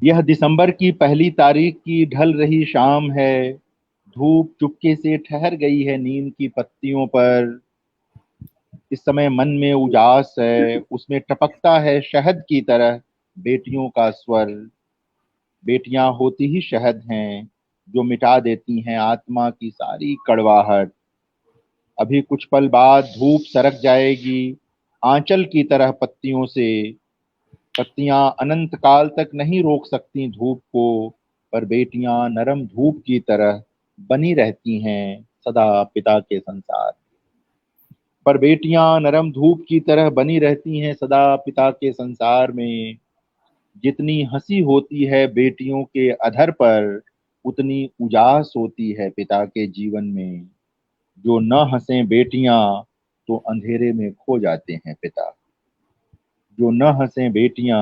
यह दिसंबर की पहली तारीख की ढल रही शाम है। धूप चुपके से ठहर गई है नीम की पत्तियों पर। इस समय मन में उजास है, उसमें टपकता है शहद की तरह बेटियों का स्वर। बेटियां होती ही शहद हैं जो मिटा देती हैं आत्मा की सारी कड़वाहट। अभी कुछ पल बाद धूप सरक जाएगी आंचल की तरह पत्तियों से। पत्तियां अनंत काल तक नहीं रोक सकती धूप को, पर बेटियां नरम धूप की तरह बनी रहती हैं सदा पिता के संसार। पर बेटियां नरम धूप की तरह बनी रहती हैं सदा पिता के संसार में। जितनी हंसी होती है बेटियों के अधर पर, उतनी उजास होती है पिता के जीवन में। जो न हंसे बेटियां तो अंधेरे में खो जाते हैं पिता। जो न हंसे बेटियां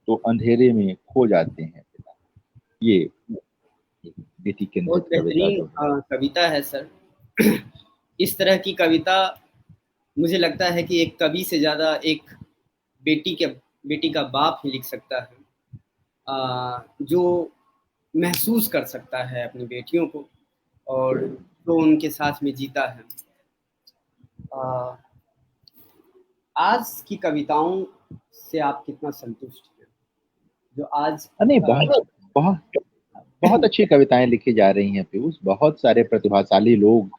तो अंधेरे में खो जाते हैं पिता। ये बेटी केंद्रित बहुत कविता बेहतरीन जो है। कविता है सर। इस तरह की कविता मुझे लगता है कि एक कवि से ज्यादा एक बेटी का बाप ही लिख सकता है, जो महसूस कर सकता है अपनी बेटियों को और जो उनके साथ में जीता है। आ, आज की कविताओं से आप कितना संतुष्ट हैं जो आज नहीं, बहुत बहुत बहुत अच्छी कविताएं लिखी जा रही हैं पीयूष। बहुत सारे प्रतिभाशाली लोग,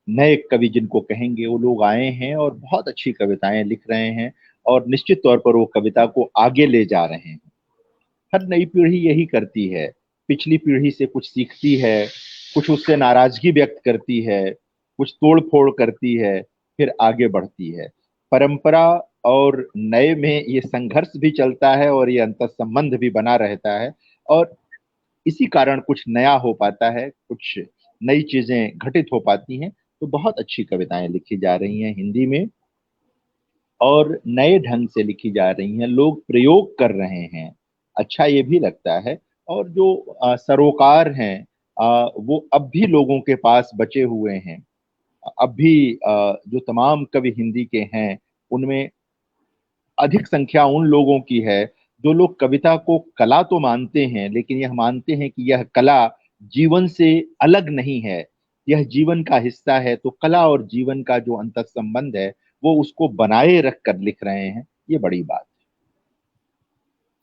नए कवि जिनको कहेंगे, वो लोग आए हैं और बहुत अच्छी कविताएं लिख रहे हैं। और निश्चित तौर पर वो कविता को आगे ले जा रहे हैं। हर नई पीढ़ी यही करती है, पिछली पीढ़ी से कुछ सीखती है, कुछ उससे नाराजगी व्यक्त करती है, कुछ तोड़ फोड़ करती है, फिर आगे बढ़ती है। परंपरा और नए में ये संघर्ष भी चलता है और ये अंतर संबंध भी बना रहता है। और इसी कारण कुछ नया हो पाता है, कुछ नई चीजें घटित हो पाती हैं। तो बहुत अच्छी कविताएं लिखी जा रही हैं हिंदी में, और नए ढंग से लिखी जा रही हैं, लोग प्रयोग कर रहे हैं। अच्छा ये भी लगता है। और जो सरोकार हैं, वो अब भी लोगों के पास बचे हुए हैं। अब भी जो तमाम कवि हिंदी के हैं, उनमें अधिक संख्या उन लोगों की है जो लोग कविता को कला तो मानते हैं, लेकिन यह मानते हैं कि यह कला जीवन से अलग नहीं है, यह जीवन का हिस्सा है। तो कला और जीवन का जो अंतर संबंध है, वो उसको बनाए रख कर लिख रहे हैं। ये बड़ी बात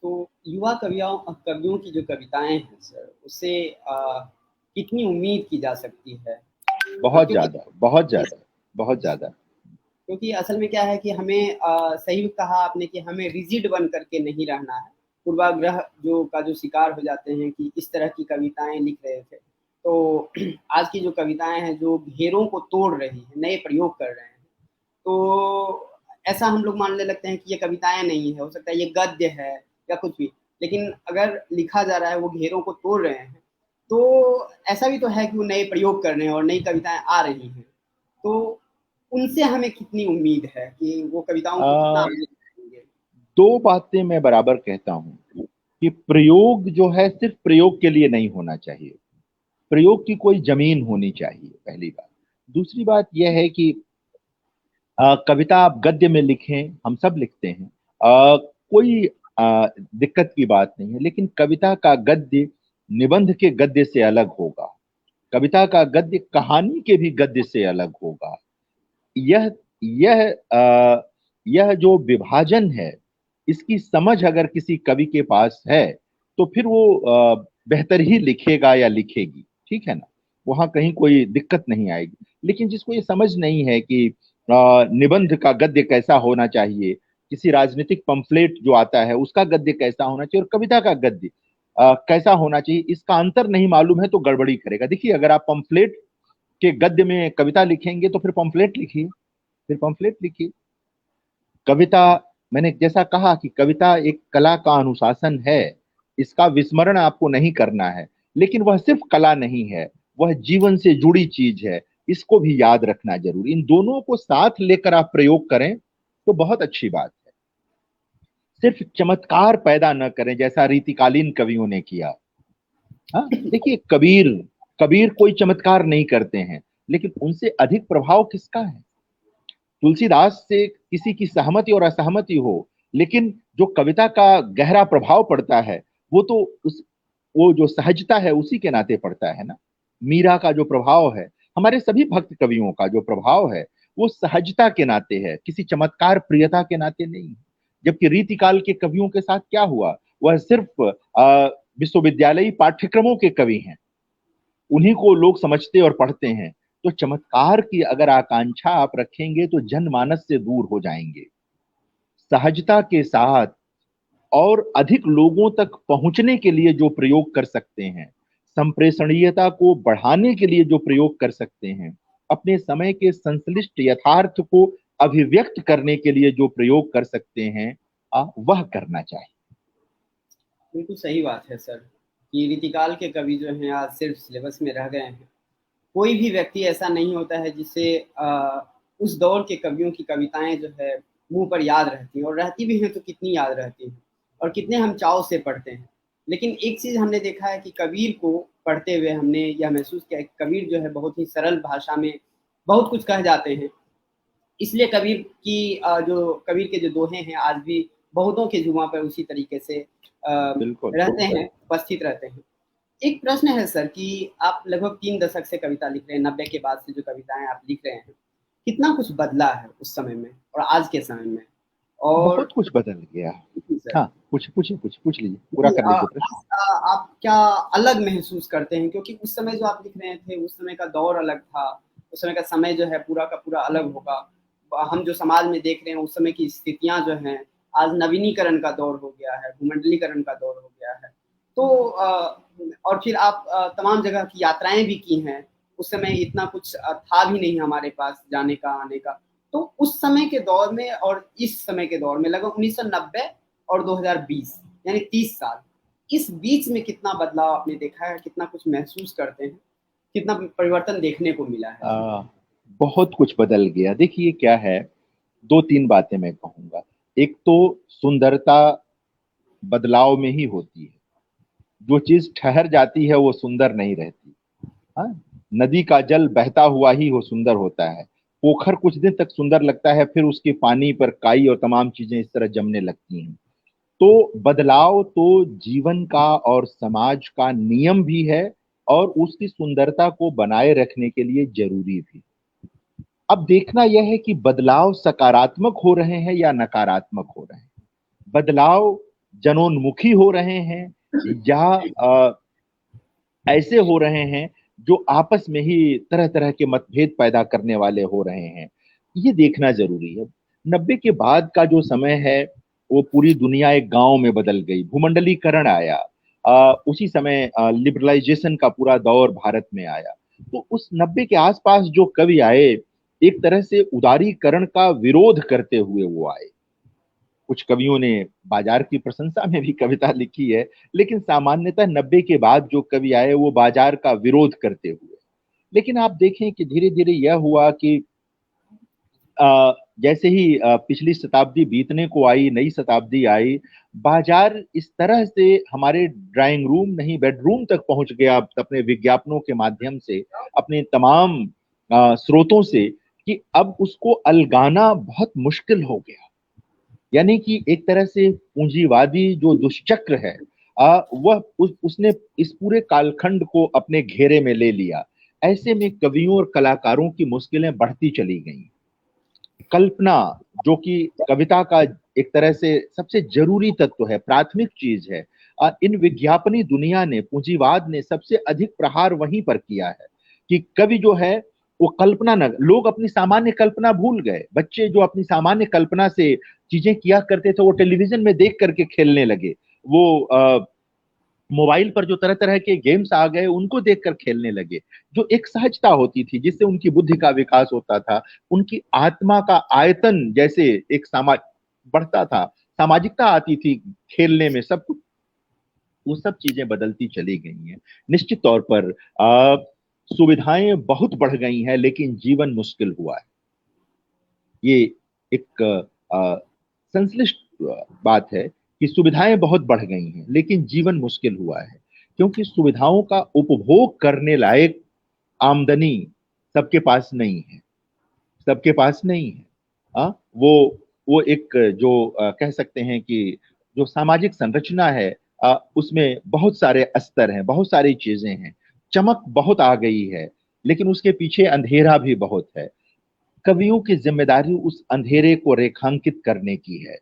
तो युवा कवियों की जो कविताएं हैं सर, उससे कितनी उम्मीद की जा सकती है? है। बहुत क्योंकि ज्यादा, बहुत ज्यादा, बहुत ज्यादा। क्योंकि असल में क्या है कि हमें सही कहा आपने कि हमें रिजिड बन करके नहीं रहना है। पूर्वाग्रह जो शिकार हो जाते हैं कि इस तरह की कविताएं लिख रहे थे, तो आज की जो कविताएं हैं जो घेरों को तोड़ रही हैं, नए प्रयोग कर रहे हैं, तो ऐसा हम लोग मानने लगते हैं कि ये कविताएं नहीं है, हो सकता है ये गद्य है या कुछ भी। लेकिन अगर लिखा जा रहा है वो घेरों को तोड़ रहे हैं, तो ऐसा भी तो है कि वो नए प्रयोग कर रहे हैं और नई कविताएं आ रही हैं। तो उनसे हमें कितनी उम्मीद है कि वो कविताओं को कितना आ, आगे बढ़ाएंगे? दो बातें मैं बराबर कहता हूँ कि प्रयोग जो है सिर्फ प्रयोग के लिए नहीं होना चाहिए। प्रयोग की कोई जमीन होनी चाहिए, पहली बात। दूसरी बात यह है कि कविता आप गद्य में लिखें, हम सब लिखते हैं। कोई दिक्कत की बात नहीं है, लेकिन कविता का गद्य निबंध के गद्य से अलग होगा, कविता का गद्य कहानी के भी गद्य से अलग होगा। यह यह यह जो विभाजन है, इसकी समझ अगर किसी कवि के पास है तो फिर वो बेहतर ही लिखेगा या लिखेगी, ठीक है ना, वहां कहीं कोई दिक्कत नहीं आएगी। लेकिन जिसको ये समझ नहीं है कि निबंध का गद्य कैसा होना चाहिए, किसी राजनीतिक पंफलेट जो आता है उसका गद्य कैसा होना चाहिए और कविता का गद्य कैसा होना चाहिए, इसका अंतर नहीं मालूम है तो गड़बड़ी करेगा। देखिए, अगर आप पंफलेट के गद्य में कविता लिखेंगे तो फिर पंफलेट लिखिए, फिर पंफलेट लिखिए। कविता, मैंने जैसा कहा कि कविता एक कला का अनुशासन है, इसका विस्मरण आपको नहीं करना है, लेकिन वह सिर्फ कला नहीं है, वह जीवन से जुड़ी चीज है, इसको भी याद रखना जरूरी। इन दोनों को साथ लेकर आप प्रयोग करें तो बहुत अच्छी बात है। सिर्फ चमत्कार पैदा न करें जैसा रीतिकालीन कवियों ने किया। हाँ, देखिए, कबीर कबीर कोई चमत्कार नहीं करते हैं, लेकिन उनसे अधिक प्रभाव किसका है? तुलसीदास से किसी की सहमति और असहमति हो, लेकिन जो कविता का गहरा प्रभाव पड़ता है वो तो वो जो सहजता है उसी के नाते पड़ता है ना। मीरा का जो प्रभाव है, हमारे सभी भक्त कवियों का जो प्रभाव है, वो सहजता के नाते है, किसी चमत्कार प्रियता के नाते नहीं। जबकि रीतिकाल के कवियों के साथ क्या हुआ, वह सिर्फ विश्वविद्यालयी पाठ्यक्रमों के कवि हैं, उन्हीं को लोग समझते और पढ़ते हैं। तो चमत्कार की अगर आकांक्षा आप रखेंगे तो जनमानस से दूर हो जाएंगे। सहजता के साथ और अधिक लोगों तक पहुंचने के लिए जो प्रयोग कर सकते हैं, संप्रेषणीयता को बढ़ाने के लिए जो प्रयोग कर सकते हैं, अपने समय के संश्लिष्ट यथार्थ को अभिव्यक्त करने के लिए जो प्रयोग कर सकते हैं, वह करना चाहिए। बिल्कुल सही बात है सर, कि रीतिकाल के कवि जो हैं आज सिर्फ सिलेबस में रह गए हैं। कोई भी व्यक्ति ऐसा नहीं होता है जिसे उस दौर के कवियों की कविताएं जो है मुंह पर याद रहती हैं, और रहती भी हैं तो कितनी याद रहती हैं और कितने हम चाव से पढ़ते हैं। लेकिन एक चीज़ हमने देखा है कि कबीर को पढ़ते हुए हमने यह महसूस किया कि कबीर जो है बहुत ही सरल भाषा में बहुत कुछ कह जाते हैं। इसलिए कबीर की जो कबीर के जो दोहे हैं आज भी बहुतों के जुबां पर उसी तरीके से रहते हैं, उपस्थित रहते हैं। एक प्रश्न है सर कि आप लगभग 3 दशक से कविता लिख रहे हैं, 90 के बाद से जो कविताएं आप लिख रहे हैं, कितना कुछ बदला है उस समय में और आज के समय में? और बहुत कुछ बदल गया। हाँ, पूछ लीजिए, पूरा कर लीजिए प्रश्न। आप क्या अलग महसूस करते हैं? क्योंकि उस समय जो आप लिख रहे थे, उस समय का दौर अलग था, उस समय का समय जो है पूरा का पूरा अलग होगा। हम जो समाज में देख रहे हैं उस समय की स्थितियां जो हैं, आज नवीनीकरण का दौर हो गया है, भूमंडलीकरण का दौर हो गया है। तो और फिर आप तमाम जगह की यात्राएं भी की हैं, उस समय इतना कुछ था भी नहीं हमारे पास जाने का, आने का। तो उस समय के दौर में और इस समय के दौर में लगभग 1990 और 2020 यानी 30 साल, इस बीच में कितना बदलाव आपने देखा है, कितना कुछ महसूस करते हैं, कितना परिवर्तन देखने को मिला है? बहुत कुछ बदल गया। देखिए क्या है, 2-3 बातें मैं कहूंगा। एक तो सुंदरता बदलाव में ही होती है, जो चीज ठहर जाती है वो सुंदर नहीं रहती। हाँ, नदी का जल बहता हुआ ही वो सुंदर होता है, पोखर कुछ दिन तक सुंदर लगता है, फिर उसके पानी पर काई और तमाम चीजें इस तरह जमने लगती हैं। तो बदलाव तो जीवन का और समाज का नियम भी है और उसकी सुंदरता को बनाए रखने के लिए जरूरी भी। अब देखना यह है कि बदलाव सकारात्मक हो रहे हैं या नकारात्मक हो रहे हैं, बदलाव जनोन्मुखी हो रहे हैं या ऐसे हो रहे हैं जो आपस में ही तरह तरह के मतभेद पैदा करने वाले हो रहे हैं, ये देखना जरूरी है। 90 के बाद का जो समय है वो पूरी दुनिया एक गांव में बदल गई, भूमंडलीकरण आया, उसी समय लिबरलाइजेशन का पूरा दौर भारत में आया। तो उस 90 के आसपास जो कवि आए, एक तरह से उदारीकरण का विरोध करते हुए वो आए। कुछ कवियों ने बाजार की प्रशंसा में भी कविता लिखी है, लेकिन सामान्यतः 90 के बाद जो कवि आए वो बाजार का विरोध करते हुए। लेकिन आप देखें कि धीरे धीरे यह हुआ कि जैसे ही पिछली शताब्दी बीतने को आई, नई शताब्दी आई, बाजार इस तरह से हमारे ड्राइंग रूम नहीं बेडरूम तक पहुंच गया अपने विज्ञापनों के माध्यम से, अपने तमाम स्रोतों से, कि अब उसको अलगाना बहुत मुश्किल हो गया। यानी कि एक तरह से पूंजीवादी जो दुष्चक्र है वह उसने इस पूरे कालखंड को अपने घेरे में ले लिया। ऐसे में कवियों और कलाकारों की मुश्किलें बढ़ती चली गईं। कल्पना, जो कि कविता का एक तरह से सबसे जरूरी तत्व है, प्राथमिक चीज है, इन विज्ञापनी दुनिया ने, पूंजीवाद ने सबसे अधिक प्रहार वहीं पर किया है कि कवि जो है वो कल्पना न, लोग अपनी सामान्य कल्पना भूल गए। बच्चे जो अपनी सामान्य कल्पना से चीजें किया करते थे वो टेलीविजन में देख करके खेलने लगे। वो मोबाइल पर जो तरह तरह के गेम्स आ गए उनको देखकर खेलने लगे। जो एक सहजता होती थी जिससे उनकी बुद्धि का विकास होता था, उनकी आत्मा का आयतन जैसे एक समाज बढ़ता था, सामाजिकता आती थी खेलने में, सब कुछ, वो सब चीजें बदलती चली गई हैं। निश्चित तौर पर सुविधाएं बहुत बढ़ गई हैं लेकिन जीवन मुश्किल हुआ है। ये एक संश्लिष्ट बात है कि सुविधाएं बहुत बढ़ गई हैं लेकिन जीवन मुश्किल हुआ है, क्योंकि सुविधाओं का उपभोग करने लायक आमदनी सबके पास नहीं है। सबके पास नहीं है। आ, वो एक जो कह सकते हैं कि जो सामाजिक संरचना है, उसमें बहुत सारे स्तर हैं, बहुत सारी चीजें हैं। चमक बहुत आ गई है लेकिन उसके पीछे अंधेरा भी बहुत है। कवियों की जिम्मेदारी उस अंधेरे को रेखांकित करने की है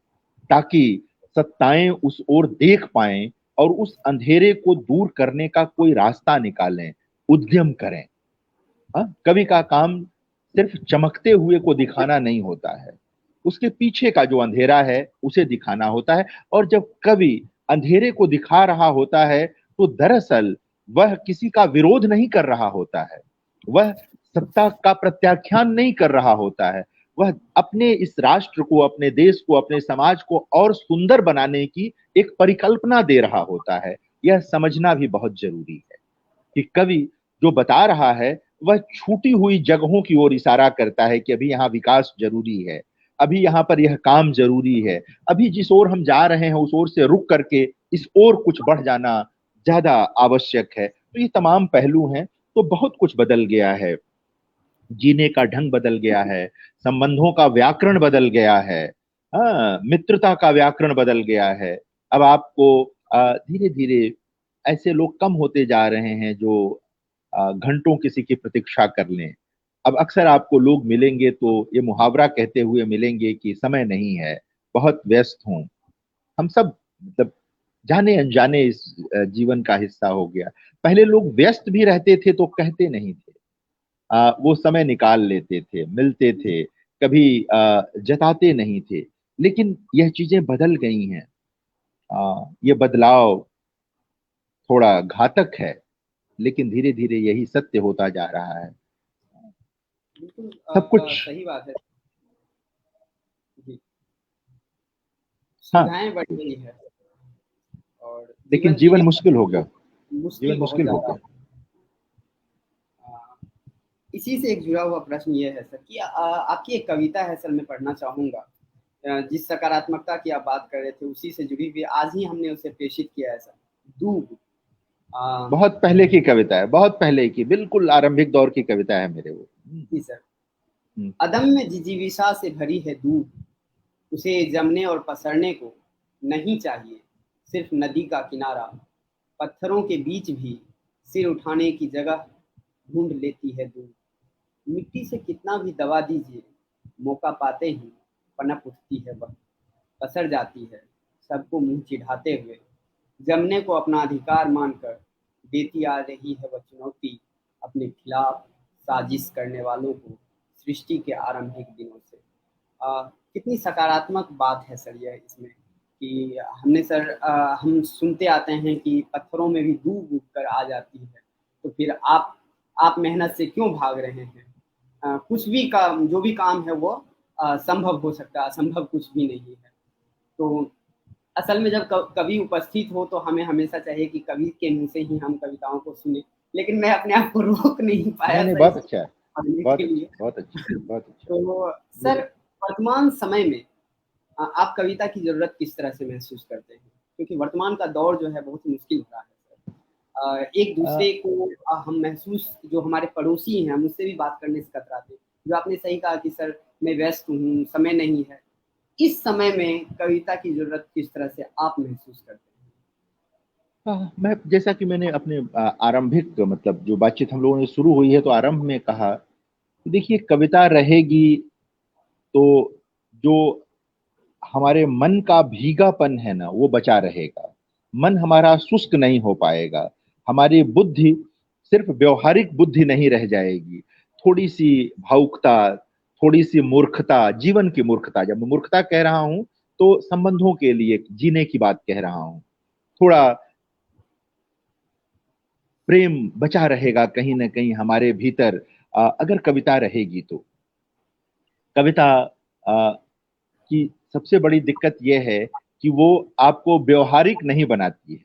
ताकि सत्ताएं उस ओर देख पाएं और उस अंधेरे को दूर करने का कोई रास्ता निकालें, उद्यम करें। कवि का काम सिर्फ चमकते हुए को दिखाना नहीं होता है, उसके पीछे का जो अंधेरा है उसे दिखाना होता है। और जब कवि अंधेरे को दिखा रहा होता है तो दरअसल वह किसी का विरोध नहीं कर रहा होता है, वह सत्ता का प्रत्याख्यान नहीं कर रहा होता है, वह अपने इस राष्ट्र को, अपने देश को, अपने समाज को और सुंदर बनाने की एक परिकल्पना दे रहा होता है। यह समझना भी बहुत जरूरी है कि कवि जो बता रहा है वह छूटी हुई जगहों की ओर इशारा करता है कि अभी यहाँ विकास जरूरी है, अभी यहाँ पर यह काम जरूरी है, अभी जिस ओर हम जा रहे हैं उस ओर से रुक करके इस ओर कुछ बढ़ जाना ज्यादा आवश्यक है। तो ये तमाम पहलू हैं। तो बहुत कुछ बदल गया है, जीने का ढंग बदल गया है, संबंधों का व्याकरण बदल गया है, हाँ, मित्रता का व्याकरण बदल गया है। अब आपको धीरे धीरे ऐसे लोग कम होते जा रहे हैं जो घंटों किसी की प्रतीक्षा कर लें। अब अक्सर आपको लोग मिलेंगे तो ये मुहावरा कहते हुए मिलेंगे कि समय नहीं है, बहुत व्यस्त हूं। हम सब मतलब जाने अनजाने इस जीवन का हिस्सा हो गया। पहले लोग व्यस्त भी रहते थे तो कहते नहीं थे, वो समय निकाल लेते थे, मिलते थे, कभी जताते नहीं थे। लेकिन यह चीजें बदल गई हैं। ये बदलाव थोड़ा घातक है लेकिन धीरे धीरे यही सत्य होता जा रहा है। बिल्कुल सब कुछ, सही बात है जी। हाँ, सुविधाएं बढ़ गई है और लेकिन जीवन जीवन जीने मुश्किल हो गया। मुश्किल जीवन बहुत मुश्किल हो ज्यादा गया। है। इसी से एक जुड़ा हुआ प्रश्न ये है सर कि आपकी एक कविता है सर, मैं पढ़ना चाहूंगा। जिस सकारात्मकता की आप बात कर रहे थे उसी से जुड़ी हुई, आज ही हमने उसे प्रेषित किया है सर। दूब। बहुत पहले की कविता है, बहुत पहले की, बिल्कुल आरंभिक दौर की कविता है मेरे वो। जी सर। हम्म। अदम्य जिजीविषा से भरी है दूब, उसे जमने और पसरने को नहीं चाहिए सिर्फ नदी का किनारा। पत्थरों के बीच भी सिर उठाने की जगह ढूंढ लेती है दूब। मिट्टी से कितना भी दबा दीजिए, मौका पाते ही पनप उठती है वह, पसर जाती है सबको मुंह चिढ़ाते हुए। जमने को अपना अधिकार मानकर देती आ रही है वह चुनौती अपने खिलाफ साजिश करने वालों को सृष्टि के आरंभिक दिनों से। कितनी सकारात्मक बात है सर यह इसमें कि हमने सर हम सुनते आते हैं कि पत्थरों में भी डूब उग कर आ जाती है, तो फिर आप मेहनत से क्यों भाग रहे हैं? कुछ भी काम, जो भी काम है वो संभव हो सकता है, असंभव कुछ भी नहीं है। तो असल में जब कवि उपस्थित हो तो हमें हमेशा चाहिए कि कवि के मुंह से ही हम कविताओं को सुने, लेकिन मैं अपने आप को रोक नहीं पाया नहीं नहीं, सर बहुत इसको अच्छा है, पढ़ने बहुत के लिए। अच्छा, बहुत अच्छा, बहुत अच्छा। तो सर, बोलिए। वर्तमान समय में आप कविता की जरूरत किस तरह से महसूस करते हैं? क्योंकि वर्तमान का दौर जो है बहुत मुश्किल हो रहा है सर। एक दूसरे को हम महसूस, जो हमारे पड़ोसी हैं हम उससे भी बात करने से कतराते हैं। जो आपने सही कहा कि सर मैं व्यस्त हूँ, समय नहीं है, इस समय में कविता की जरूरत किस तरह से आप महसूस करते हैं? मैं, जैसा कि मैंने अपने आरंभिक मतलब जो बातचीत हम लोगों ने शुरू हुई है तो आरंभ में कहा, देखिए कविता रहेगी तो जो हमारे मन का भीगापन है ना वो बचा रहेगा, मन हमारा शुष्क नहीं हो पाएगा, हमारी बुद्धि सिर्फ व्यवहारिक बुद्धि नहीं रह जाएगी, थोड़ी सी भावुकता, थोड़ी सी मूर्खता, जीवन की मूर्खता, जब मैं मूर्खता कह रहा हूं तो संबंधों के लिए जीने की बात कह रहा हूं, थोड़ा प्रेम बचा रहेगा कहीं ना कहीं हमारे भीतर, अगर कविता रहेगी तो। कविता की सबसे बड़ी दिक्कत यह है कि वो आपको व्यवहारिक नहीं बनाती है,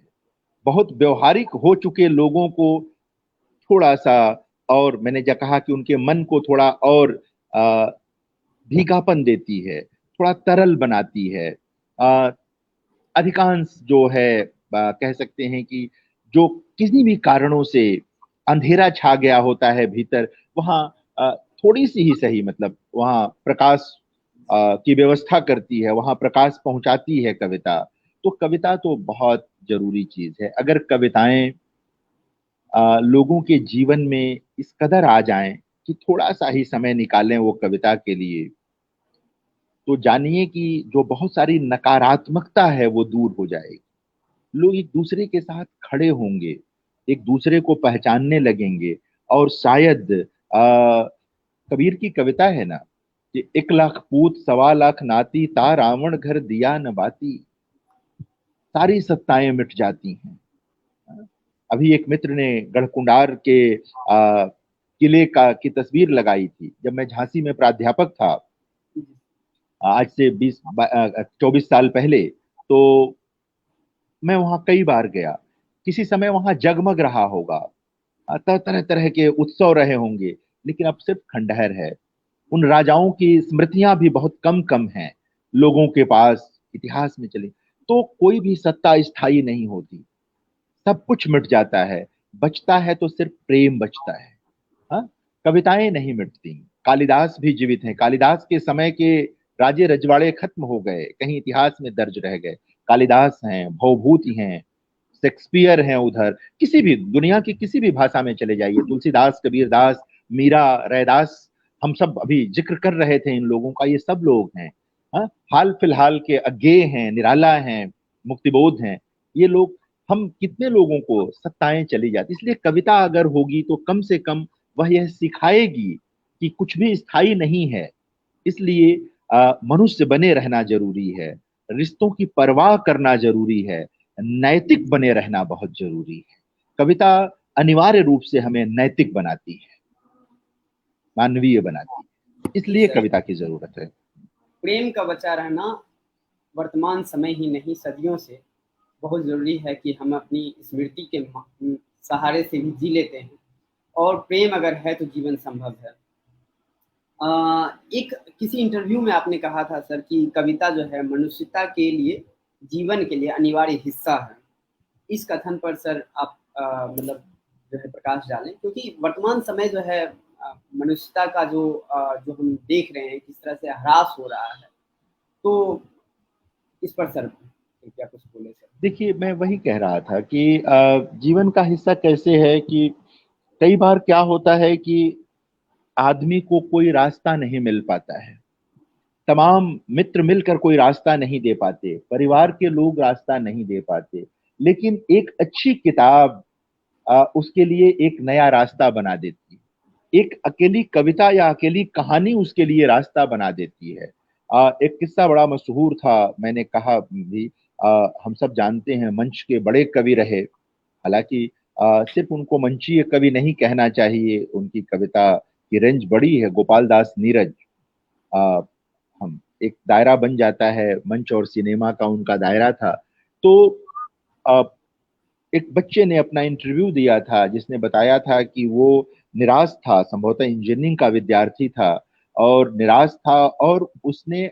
बहुत व्यवहारिक हो चुके लोगों को थोड़ा सा, और मैंने जो कहा कि उनके मन को थोड़ा और अ, भीगापन देती है, थोड़ा तरल बनाती है। अ, अधिकांश जो है कह सकते हैं कि जो किसी भी कारणों से अंधेरा छा गया होता है भीतर, वहाँ थोड़ी सी ही सही, मतलब वहाँ प्रकाश की व्यवस्था करती है, वहाँ प्रकाश पहुंचाती है कविता। तो कविता तो बहुत जरूरी चीज है। अगर कविताएं लोगों के जीवन में इस कदर आ जाएं कि थोड़ा सा ही समय निकालें वो कविता के लिए, तो जानिए कि जो बहुत सारी नकारात्मकता है वो दूर हो जाएगी। लोग एक दूसरे के साथ खड़े होंगे, एक दूसरे को पहचानने लगेंगे, और शायद कबीर की कविता है ना कि 1 लाख पूत 1.25 लाख नाती, ता रावण घर दिया न बाती, सारी सत्ताएं मिट जाती हैं। अभी एक मित्र ने गढ़कुंडार के किले का की तस्वीर लगाई थी, जब मैं झांसी में प्राध्यापक था आज से 24 साल पहले, तो मैं वहां कई बार गया। किसी समय वहां जगमग रहा होगा, तरह तरह के उत्सव रहे होंगे, लेकिन अब सिर्फ खंडहर है। उन राजाओं की स्मृतियां भी बहुत कम कम हैं लोगों के पास, इतिहास में चली तो कोई भी सत्ता स्थायी नहीं होती, सब कुछ मिट जाता है, बचता है तो सिर्फ प्रेम बचता है। हाँ, कविताएं नहीं मिटती। कालिदास भी जीवित हैं, कालिदास के समय के राजे रजवाड़े खत्म हो गए, कहीं इतिहास में दर्ज रह गए। कालिदास हैं, भवभूति हैं, शेक्सपियर हैं, उधर किसी भी दुनिया की किसी भी भाषा में चले जाइए, तुलसीदास, कबीरदास, मीरा, रैदास, हम सब अभी जिक्र कर रहे थे इन लोगों का, ये सब लोग हैं। हाँ, हाल फिलहाल के अज्ञेय हैं, निराला हैं, मुक्तिबोध हैं, ये लोग, हम कितने लोगों को सत्ताएं चली जाती। इसलिए कविता अगर होगी तो कम से कम वह यह सिखाएगी कि कुछ भी स्थायी नहीं है। इसलिए मनुष्य बने रहना जरूरी है, रिश्तों की परवाह करना जरूरी है, नैतिक बने रहना बहुत जरूरी है। कविता अनिवार्य रूप से हमें नैतिक बनाती है, मानवीय बनाती है, जी इसलिए सर, कविता की जरूरत है। प्रेम का बचा रहना वर्तमान समय ही नहीं सदियों से बहुत ज़रूरी है कि हम अपनी स्मृति के सहारे से भी जी लेते हैं, और प्रेम अगर है तो जीवन संभव है। एक किसी इंटरव्यू में आपने कहा था सर कि कविता जो है मनुष्यता के लिए, जीवन के लिए अनिवार्य हिस्सा है। इस कथन पर सर आप मतलब जो है प्रकाश डालें, क्योंकि वर्तमान समय जो है मनुष्यता का जो हम देख रहे हैं किस तरह से ह्रास हो रहा है, तो इस पर सर क्या कुछ बोले सर? देखिए, मैं वही कह रहा था कि जीवन का हिस्सा कैसे है कि कई बार क्या होता है कि आदमी को कोई रास्ता नहीं मिल पाता है, तमाम मित्र मिलकर कोई रास्ता नहीं दे पाते, परिवार के लोग रास्ता नहीं दे पाते, लेकिन एक अच्छी किताब उसके लिए एक नया रास्ता बना देती है, एक अकेली कविता या अकेली कहानी उसके लिए रास्ता बना देती है। एक किस्सा बड़ा मशहूर था, मैंने कहा भी, हम सब जानते हैं मंच के बड़े कवि रहे, हालांकि सिर्फ उनको मंचीय कवि नहीं कहना चाहिए, उनकी कविता की रेंज बड़ी है, गोपाल दास नीरज। आ, हम एक दायरा बन जाता है, मंच और सिनेमा का उनका दायरा था। तो आ, एक बच्चे ने अपना इंटरव्यू दिया था जिसने बताया था कि वो निराश था, संभवतः इंजीनियरिंग का विद्यार्थी था, और निराश था, और उसने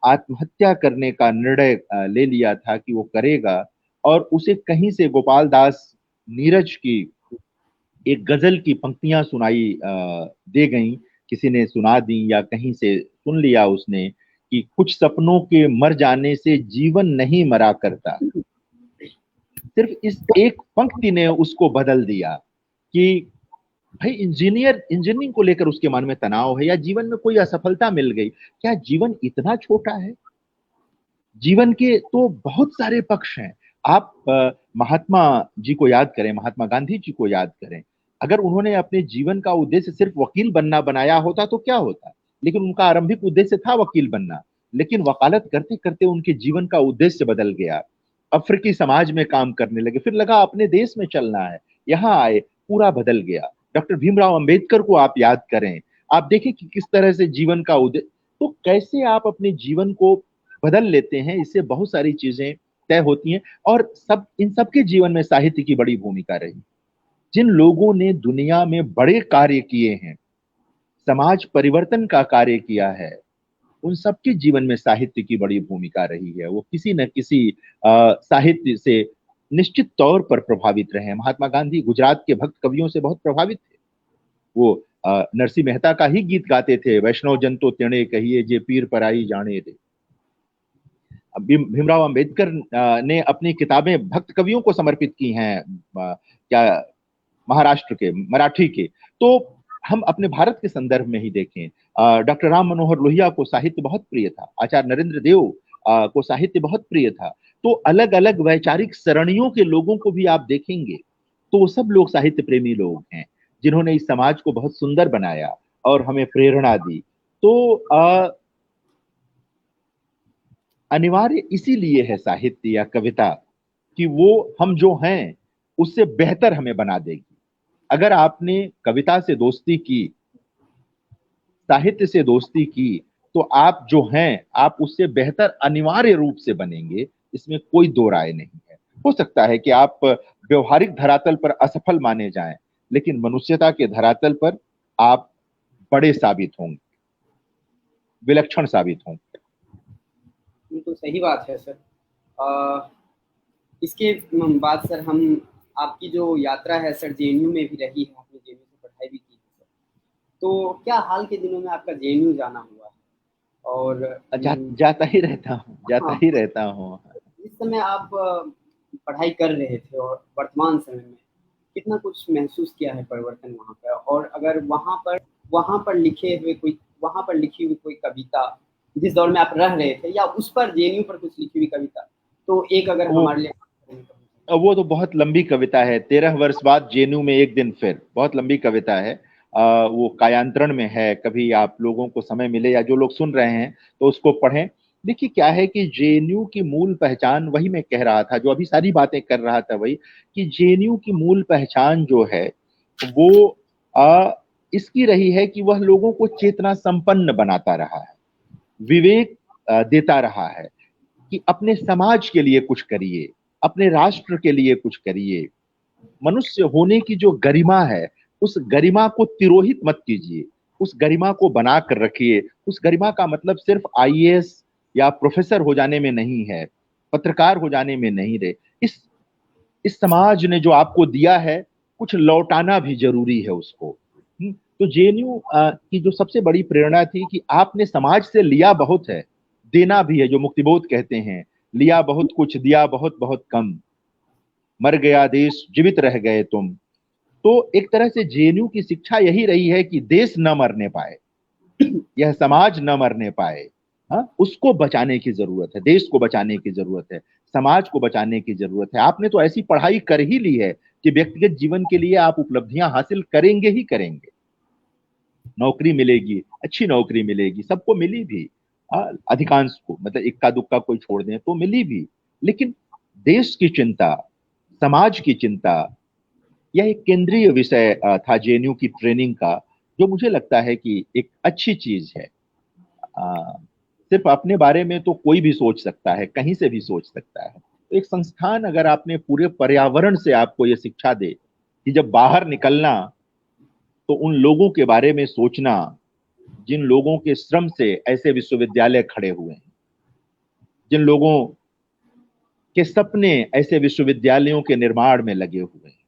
आत्महत्या करने का निर्णय ले लिया था कि वो करेगा। और उसे कहीं से गोपाल दास नीरज की एक गजल की पंक्तियां सुनाई दे गईं, किसी ने सुना दी या कहीं से सुन लिया उसने कि कुछ सपनों के मर जाने से जीवन नहीं मरा करता। सिर्फ इस एक पंक्ति ने उसको बदल दिया कि भाई इंजीनियरिंग को लेकर उसके मन में तनाव है, या जीवन में कोई असफलता मिल गई, क्या जीवन इतना छोटा है? जीवन के तो बहुत सारे पक्ष हैं। आप महात्मा जी को याद करें, महात्मा गांधी जी को याद करें। अगर उन्होंने अपने जीवन का उद्देश्य सिर्फ वकील बनना बनाया होता तो क्या होता, लेकिन उनका आरंभिक उद्देश्य था वकील बनना, लेकिन वकालत करते करते उनके जीवन का उद्देश्य बदल गया। अफ्रीकी समाज में काम करने लगे, फिर लगा अपने देश में चलना है, यहाँ आए, पूरा बदल गया। डॉक्टर भीमराव अंबेडकर को आप याद करें, आप देखें कि किस तरह से जीवन का उद्देश्य, तो कैसे आप अपने जीवन को बदल लेते हैं, इससे बहुत सारी चीजें तय होती हैं। और इन सबके जीवन में साहित्य की बड़ी भूमिका रही। जिन लोगों ने दुनिया में बड़े कार्य किए हैं, समाज परिवर्तन का कार्य किया है, उन सबके जीवन में साहित्य की बड़ी भूमिका रही है। वो किसी न किसी साहित्य से निश्चित तौर पर प्रभावित रहे हैं। महात्मा गांधी गुजरात के भक्त कवियों से बहुत प्रभावित थे। वो नरसिंह मेहता का ही गीत गाते थे, वैष्णव जन तो तेणे कहिए जे पीर पराई जाने रे। भीमराव अंबेडकर ने अपनी किताबें भक्त कवियों को समर्पित की हैं, क्या महाराष्ट्र के, मराठी के। तो हम अपने भारत के संदर्भ में ही देखें, डॉक्टर राम मनोहर लोहिया को साहित्य बहुत प्रिय था, आचार्य नरेंद्र देव को साहित्य बहुत प्रिय था। तो अलग अलग वैचारिक सरणियों के लोगों को भी आप देखेंगे तो वो सब लोग साहित्य प्रेमी लोग हैं, जिन्होंने इस समाज को बहुत सुंदर बनाया और हमें प्रेरणा दी। तो अनिवार्य इसीलिए है साहित्य या कविता कि वो हम जो हैं उससे बेहतर हमें बना देगी। अगर आपने कविता से दोस्ती की, साहित्य से दोस्ती की, तो आप जो हैं आप उससे बेहतर अनिवार्य रूप से बनेंगे, इसमें कोई दो राय नहीं है। हो सकता है कि आप व्यवहारिक धरातल पर असफल माने जाएं, लेकिन मनुष्यता के धरातल पर आप बड़े साबित होंगे, विलक्षण साबित होंगे। तो सही बात है सर। इसके बाद सर, हम आपकी जो यात्रा है सर जेएनयू में भी रही है, आपने जेएनयू से पढ़ाई भी की है सर, तो क्या हाल के दिनों में आपका जेएनयू जाना हुआ है? और जाता ही रहता हूँ, जाता ही रहता हूँ। इस समय आप पढ़ाई कर रहे थे और वर्तमान समय में कितना कुछ महसूस किया है परिवर्तन वहाँ पर? और अगर वहाँ पर लिखी हुई कोई कविता जिस दौर में आप रह रहे थे, या उस पर जेएनयू पर कुछ लिखी हुई कविता, तो एक अगर हमारे लिए। वो तो बहुत लंबी कविता है, 13 वर्ष बाद जेएनयू में एक दिन फिर, बहुत लंबी कविता है। वो कायांतरण में है, कभी आप लोगों को समय मिले या जो लोग सुन रहे हैं तो उसको पढ़ें। देखिए क्या है कि जेएनयू की मूल पहचान, वही मैं कह रहा था, जो अभी सारी बातें कर रहा था वही, कि जेएनयू की मूल पहचान जो है वो इसकी रही है कि वह लोगों को चेतना संपन्न बनाता रहा है, विवेक देता रहा है कि अपने समाज के लिए कुछ करिए, अपने राष्ट्र के लिए कुछ करिए। मनुष्य होने की जो गरिमा है, उस गरिमा को तिरोहित मत कीजिए, उस गरिमा को बना कर रखिए। उस गरिमा का मतलब सिर्फ आईएएस या प्रोफेसर हो जाने में नहीं है, पत्रकार हो जाने में नहीं रहे। इस समाज ने जो आपको दिया है, कुछ लौटाना भी जरूरी है उसको। तो जेएनयू की जो सबसे बड़ी प्रेरणा थी कि आपने समाज से लिया बहुत है, देना भी है, जो मुक्तिबोध कहते हैं, लिया बहुत कुछ, दिया बहुत बहुत कम, मर गया देश, जीवित रह गए तुम। तो एक तरह से जेएनयू की शिक्षा यही रही है कि देश न मरने पाए, यह समाज न मरने पाए। उसको बचाने की जरूरत है, देश को बचाने की जरूरत है, समाज को बचाने की जरूरत है। आपने तो ऐसी पढ़ाई कर ही ली है कि व्यक्तिगत जीवन के लिए आप उपलब्धियां हासिल करेंगे ही करेंगे। नौकरी मिलेगी, अच्छी नौकरी मिलेगी, सबको मिली भी, अधिकांश को, मतलब इक्का दुक्का कोई छोड़ दें तो मिली भी। लेकिन देश की चिंता, समाज की चिंता, यह एक केंद्रीय विषय था जेएनयू की ट्रेनिंग का, जो मुझे लगता है कि एक अच्छी चीज है। सिर्फ अपने बारे में तो कोई भी सोच सकता है, कहीं से भी सोच सकता है। तो एक संस्थान अगर आपने पूरे पर्यावरण से आपको यह शिक्षा दे कि जब बाहर निकलना तो उन लोगों के बारे में सोचना जिन लोगों के श्रम से ऐसे विश्वविद्यालय खड़े हुए हैं, जिन लोगों के सपने ऐसे विश्वविद्यालयों के निर्माण में लगे हुए हैं,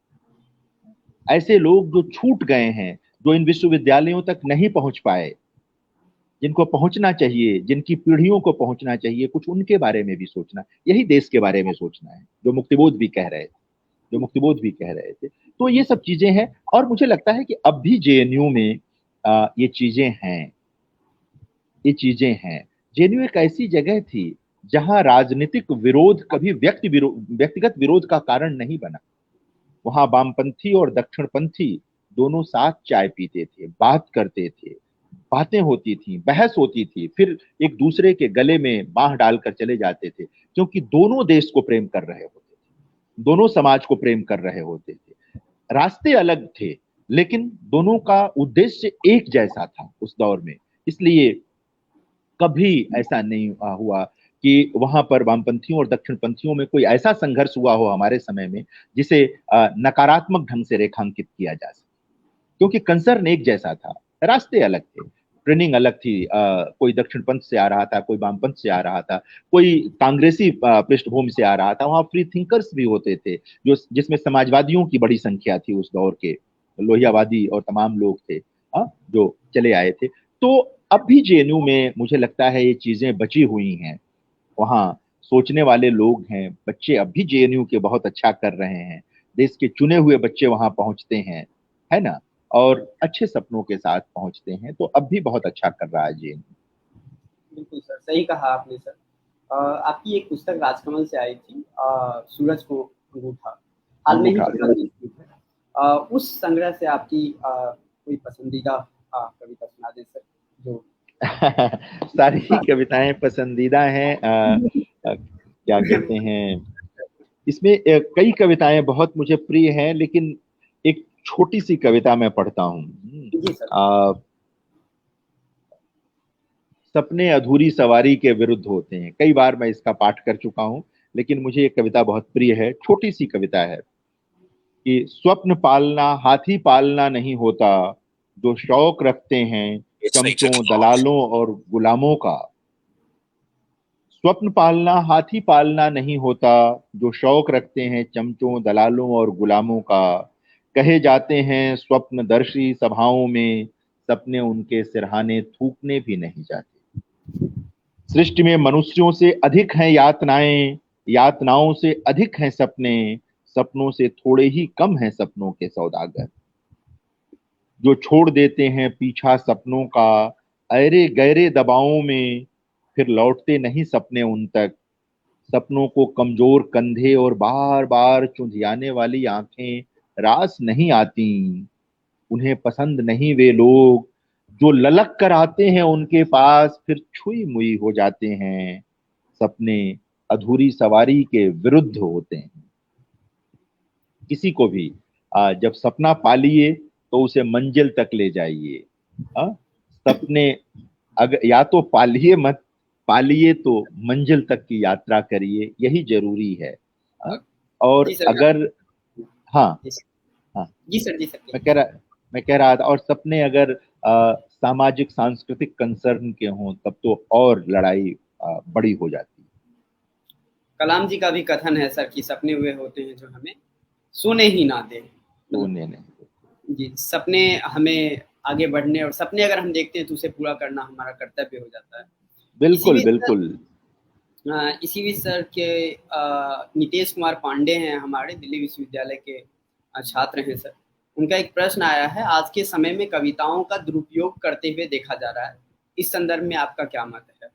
ऐसे लोग जो छूट गए हैं, जो इन विश्वविद्यालयों तक नहीं पहुंच पाए, जिनको पहुंचना चाहिए, जिनकी पीढ़ियों को पहुंचना चाहिए, कुछ उनके बारे में भी सोचना, यही देश के बारे में सोचना है, जो मुक्तिबोध भी कह रहे थे, जो मुक्तिबोध भी कह रहे थे। तो ये सब चीजें हैं, और मुझे लगता है कि अब भी जेएनयू में ये चीजें हैं, ये चीजें हैं। जेएनयू एक ऐसी जगह थी जहां राजनीतिक विरोध कभी व्यक्तिगत विरोध का कारण नहीं बना। वहां वामपंथी और दक्षिणपंथी दोनों साथ चाय पीते थे, बात करते थे, बातें होती थी, बहस होती थी, फिर एक दूसरे के गले में बांह डालकर चले जाते थे, क्योंकि दोनों देश को प्रेम कर रहे होते थे, दोनों समाज को प्रेम कर रहे होते थे। रास्ते अलग थे, लेकिन दोनों का उद्देश्य एक जैसा था उस दौर में। इसलिए कभी ऐसा नहीं हुआ कि वहां पर वामपंथियों और दक्षिणपंथियों में कोई ऐसा संघर्ष हुआ हो हमारे समय में जिसे नकारात्मक ढंग से रेखांकित किया जा सके, क्योंकि कंसर्न एक जैसा था, रास्ते अलग थे, ट्रेनिंग अलग थी। कोई दक्षिणपंथ से आ रहा था, कोई वामपंथ से आ रहा था, कोई कांग्रेसी पृष्ठभूमि से आ रहा था। वहां फ्री थिंकर्स भी होते थे, जो जिसमें समाजवादियों की बड़ी संख्या थी उस दौर के, लोहियावादी और तमाम लोग थे जो चले आए थे। तो अब भी जेएनयू में मुझे लगता है ये चीजें बची हुई हैं, वहाँ सोचने वाले लोग हैं, बच्चे अब भी जेएनयू के बहुत अच्छा कर रहे हैं, देश के चुने हुए बच्चे वहां पहुंचते हैं, है ना, और अच्छे सपनों के साथ पहुंचते हैं। तो अब भी बहुत अच्छा कर रहा है जेएनयू। बिल्कुल सर, सही कहा आपने सर। आपकी एक पुस्तक राजकमल से आई थी, सूरज को अंगूठा, हाल में ही प्रकाशित हुई है। उस संग्रह से आपकी कोई पसंदीदा कविता सुना दें सर, जो सारी कविताएं पसंदीदा हैं। क्या कहते हैं, इसमें कई कविताएं बहुत मुझे प्रिय हैं, लेकिन एक छोटी सी कविता मैं पढ़ता हूँ। जी सर। सपने अधूरी सवारी के विरुद्ध होते हैं। कई बार मैं इसका पाठ कर चुका हूं, लेकिन मुझे ये कविता बहुत प्रिय है। छोटी सी कविता है कि स्वप्न पालना हाथी पालना नहीं होता, जो शौक रखते हैं चमचों दलालों और गुलामों का। स्वप्न पालना हाथी पालना नहीं होता, जो शौक रखते हैं चमचों दलालों और गुलामों का। कहे जाते हैं स्वप्नदर्शी सभाओं में, सपने उनके सिरहाने थूकने भी नहीं जाते। सृष्टि में मनुष्यों से अधिक हैं यातनाएं, यातनाओं से अधिक हैं सपने, सपनों से थोड़े ही कम हैं सपनों के सौदागर। जो छोड़ देते हैं पीछा सपनों का ऐरे गहरे दबावों में, फिर लौटते नहीं सपने उन तक। सपनों को कमजोर कंधे और बार बार चुंधियाने वाली आंखें रास नहीं आती। उन्हें पसंद नहीं वे लोग जो ललक कर आते हैं उनके पास, फिर छुई मुई हो जाते हैं। सपने अधूरी सवारी के विरुद्ध होते हैं। किसी को भी जब सपना पालिए तो उसे मंजिल तक ले जाइए। सपने अगर या तो पालिए मत, पालिए तो मंजिल तक की यात्रा करिए, यही जरूरी है। और अगर हाँ हाँ जी सर, जी सर, मैं कह रहा था, और सपने अगर सामाजिक सांस्कृतिक कंसर्न के हों तब तो और लड़ाई बड़ी हो जाती है। कलाम जी का भी कथन है सर कि सपने हुए होते हैं जो हमें सोने ही ना दे। सोने नहीं जी, सपने हमें आगे बढ़ने, और सपने अगर हम देखते हैं तो उसे पूरा करना हमारा कर्तव्य हो जाता है। बिल्कुल बिल्कुल। इसी भी सर के नितेश कुमार पांडे हैं, हमारे दिल्ली विश्वविद्यालय के छात्र हैं सर। उनका एक प्रश्न आया है, आज के समय में कविताओं का दुरुपयोग करते हुए देखा जा रहा है, इस संदर्भ में आपका क्या मत है?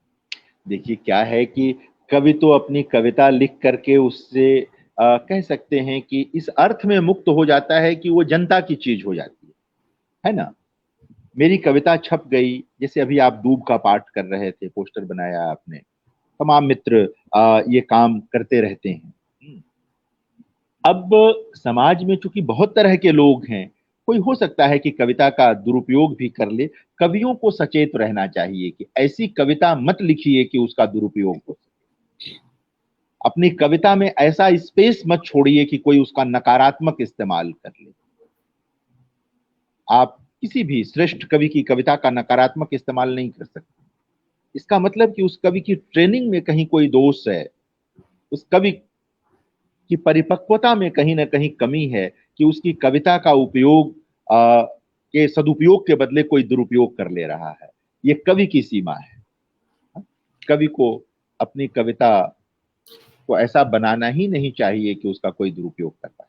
देखिए क्या है कि कवि तो अपनी कविता लिख करके उससे कह सकते हैं कि इस अर्थ में मुक्त हो जाता है कि वो जनता की चीज हो जाती है ना। मेरी कविता छप गई, जैसे अभी आप दूब का पाठ कर रहे थे, पोस्टर बनाया आपने, तमाम मित्र ये काम करते रहते हैं। अब समाज में चूंकि बहुत तरह के लोग हैं, कोई हो सकता है कि कविता का दुरुपयोग भी कर ले। कवियों को सचेत रहना चाहिए कि ऐसी कविता मत लिखिए कि उसका दुरुपयोग हो। अपनी कविता में ऐसा स्पेस मत छोड़िए कि कोई उसका नकारात्मक इस्तेमाल कर ले। आप किसी भी श्रेष्ठ कवि की कविता का नकारात्मक इस्तेमाल नहीं कर सकते। इसका मतलब कि उस कवि की ट्रेनिंग में कहीं कोई दोष है, उस कवि की परिपक्वता में कहीं ना कहीं कमी है कि उसकी कविता का उपयोग के सदुपयोग के बदले कोई दुरुपयोग कर ले रहा है। ये कवि की सीमा है। कवि को अपनी कविता को ऐसा बनाना ही नहीं चाहिए कि उसका कोई दुरुपयोग कर पाए।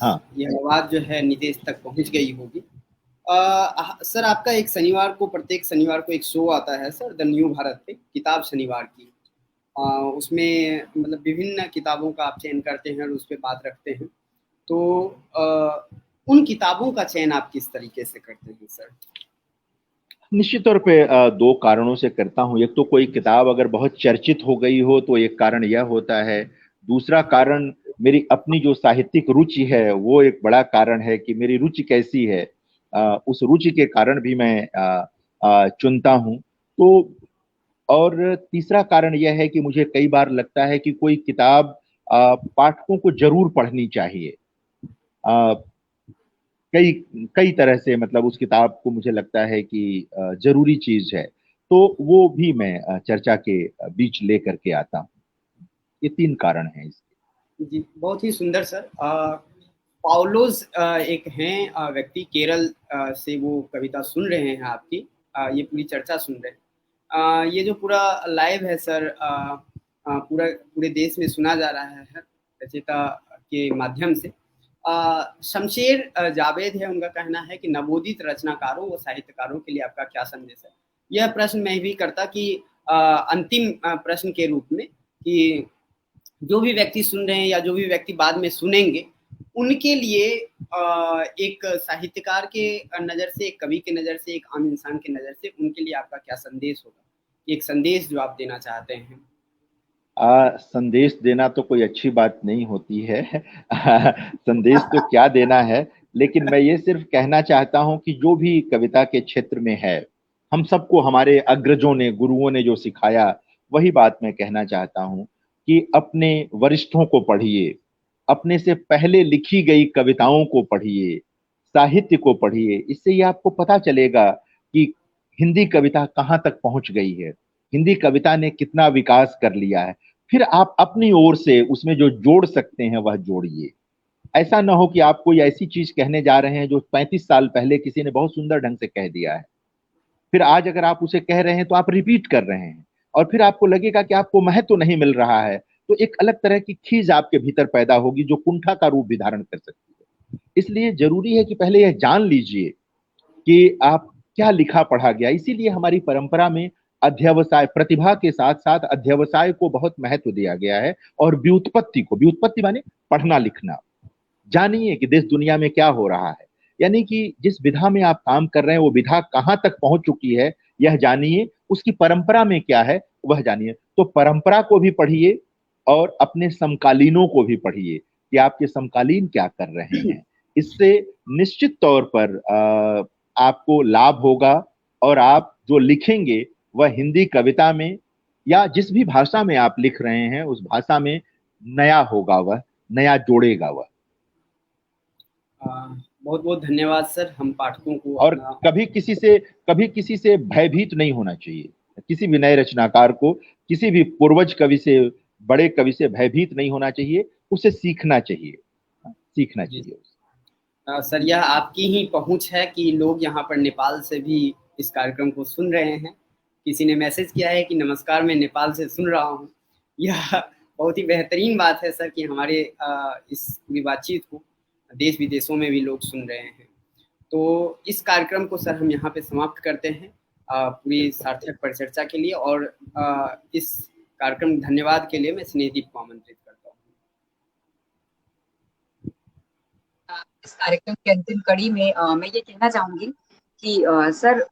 हाँ, यह आवाज जो है नितेश तक पहुंच गई होगी। सर, आपका एक शनिवार को, प्रत्येक शनिवार को एक शो आता है सर, द न्यू भारत पे, किताब शनिवार की। उसमें मतलब विभिन्न किताबों का आप चयन करते हैं और उस पर बात रखते हैं। तो उन किताबों का चयन आप किस तरीके से करते हैं सर? निश्चित तौर पे दो कारणों से करता हूं। एक तो कोई किताब अगर बहुत चर्चित हो गई हो तो एक कारण यह होता है। दूसरा कारण मेरी अपनी जो साहित्यिक रुचि है, वो एक बड़ा कारण है कि मेरी रुचि कैसी है। उस रुचि के कारण भी मैं चुनता हूं। तो और तीसरा कारण यह है कि मुझे कई बार लगता है कि कोई किताब पाठकों को जरूर पढ़नी चाहिए। कई कई तरह से, मतलब उस किताब को मुझे लगता है कि जरूरी चीज है, तो वो भी मैं चर्चा के बीच लेकर के आता हूँ। ये तीन कारण हैं इसके। जी, बहुत ही सुंदर सर। पाउलोस एक हैं व्यक्ति, केरल से वो कविता सुन रहे हैं आपकी, ये पूरी चर्चा सुन रहे हैं। ये जो पूरा लाइव है सर, पूरे देश में सुना जा रहा है रचयिता के माध्यम से। शमशेर जावेद है, उनका कहना है कि नवोदित रचनाकारों व साहित्यकारों के लिए आपका क्या संदेश है? यह प्रश्न मैं भी करता कि अंतिम प्रश्न के रूप में, कि जो भी व्यक्ति सुन रहे हैं या जो भी व्यक्ति बाद में सुनेंगे, उनके लिए एक साहित्यकार के नज़र से, एक कवि के नज़र से, एक आम इंसान के नज़र से, उनके लिए आपका क्या संदेश होगा? एक संदेश जो आप देना चाहते हैं। संदेश देना तो कोई अच्छी बात नहीं होती है। संदेश तो क्या देना है, लेकिन मैं ये सिर्फ कहना चाहता हूं कि जो भी कविता के क्षेत्र में है, हम सबको हमारे अग्रजों ने, गुरुओं ने जो सिखाया, वही बात मैं कहना चाहता हूं कि अपने वरिष्ठों को पढ़िए, अपने से पहले लिखी गई कविताओं को पढ़िए, साहित्य को पढ़िए। इससे ये आपको पता चलेगा कि हिंदी कविता कहाँ तक पहुंच गई है, हिंदी कविता ने कितना विकास कर लिया है। फिर आप अपनी ओर से उसमें जो जोड़ सकते हैं वह जोड़िए। ऐसा ना हो कि आप कोई ऐसी चीज कहने जा रहे हैं जो 35 साल पहले किसी ने बहुत सुंदर ढंग से कह दिया है, फिर आज अगर आप उसे कह रहे हैं तो आप रिपीट कर रहे हैं, और फिर आपको लगेगा कि आपको महत्व तो नहीं मिल रहा है। तो एक अलग तरह की खीज आपके भीतर पैदा होगी जो कुंठा का रूप भी धारण कर सकती है। इसलिए जरूरी है कि पहले यह जान लीजिए कि आप क्या लिखा पढ़ा गया। इसीलिए हमारी परंपरा में अध्यवसाय, प्रतिभा के साथ साथ अध्यवसाय को बहुत महत्व दिया गया है, और व्युत्पत्ति को, व्युत्पत्ति माने पढ़ना लिखना। जानिए कि देश दुनिया में क्या हो रहा है, यानी कि जिस विधा में आप काम कर रहे हैं वो विधा कहां तक पहुंच चुकी है यह जानिए, उसकी परंपरा में क्या है वह जानिए। तो परंपरा को भी पढ़िए और अपने समकालीनों को भी पढ़िए कि आपके समकालीन क्या कर रहे हैं। इससे निश्चित तौर पर आपको लाभ होगा, और आप जो लिखेंगे वह हिंदी कविता में या जिस भी भाषा में आप लिख रहे हैं उस भाषा में नया होगा, वह नया जोड़ेगा वह। बहुत बहुत धन्यवाद सर, हम पाठकों को। और कभी किसी से भयभीत नहीं होना चाहिए। किसी भी नए रचनाकार को, किसी भी पूर्वज कवि से, बड़े कवि से भयभीत नहीं होना चाहिए, उसे सीखना चाहिए, सीखना चाहिए। सर, यह आपकी ही पहुंच है कि लोग यहाँ पर नेपाल से भी इस कार्यक्रम को सुन रहे हैं। किसी ने मैसेज किया है कि नमस्कार, मैं नेपाल से सुन रहा हूँ। यह बहुत ही बेहतरीन बात है सर कि हमारे इस पूरी बातचीत को देश विदेशों में भी लोग सुन रहे हैं। तो इस कार्यक्रम को सर हम यहाँ पे समाप्त करते हैं पूरी सार्थक परिचर्चा के लिए, और इस कार्यक्रम धन्यवाद के लिए मैं स्नेहदीप को आमंत्रित करता हूँ। इस कार्यक्रम की अंतिम कड़ी में मैं ये कहना चाहूंगी कि सर,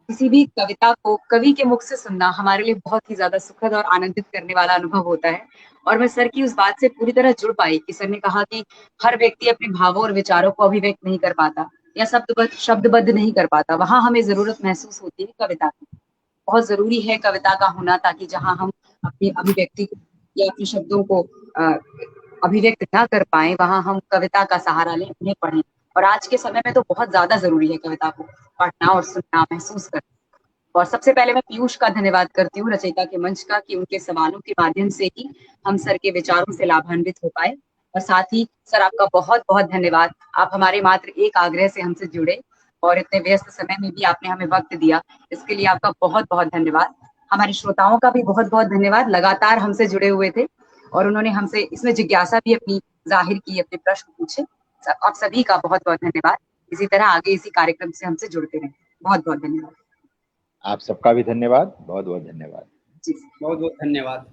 किसी भी कविता को कवि के मुख से सुनना हमारे लिए बहुत ही ज्यादा सुखद और आनंदित करने वाला अनुभव होता है। और मैं सर की उस बात से पूरी तरह जुड़ पाई कि सर ने कहा कि हर व्यक्ति अपने भावों और विचारों को अभिव्यक्त नहीं कर पाता या शब्दबद्ध नहीं कर पाता। वहां हमें जरूरत महसूस होती है कविता की। बहुत जरूरी है कविता का होना, ताकि जहां हम अपनी अभिव्यक्ति को या अपने शब्दों को अभिव्यक्त ना कर पाए, वहां हम कविता का सहारा लें, उन्हें पढ़ें। और आज के समय में तो बहुत ज्यादा जरूरी है कविता को पढ़ना और सुनना, महसूस करना। और सबसे पहले मैं पीयूष का धन्यवाद करती हूँ, रचयिता के मंच का, कि उनके सवालों के माध्यम से ही हम सर के विचारों से लाभान्वित हो पाए। और साथ ही सर आपका बहुत बहुत धन्यवाद। आप हमारे मात्र एक आग्रह से हमसे जुड़े और इतने व्यस्त समय में भी आपने हमें वक्त दिया, इसके लिए आपका बहुत बहुत धन्यवाद। हमारे श्रोताओं का भी बहुत बहुत धन्यवाद, लगातार हमसे जुड़े हुए थे और उन्होंने हमसे इसमें जिज्ञासा भी अपनी जाहिर की, अपने प्रश्न पूछे। आप सभी का बहुत बहुत धन्यवाद। इसी तरह आगे इसी कार्यक्रम से हमसे जुड़ते रहें। बहुत बहुत धन्यवाद। आप सबका भी धन्यवाद, बहुत बहुत धन्यवाद जी बहुत बहुत धन्यवाद।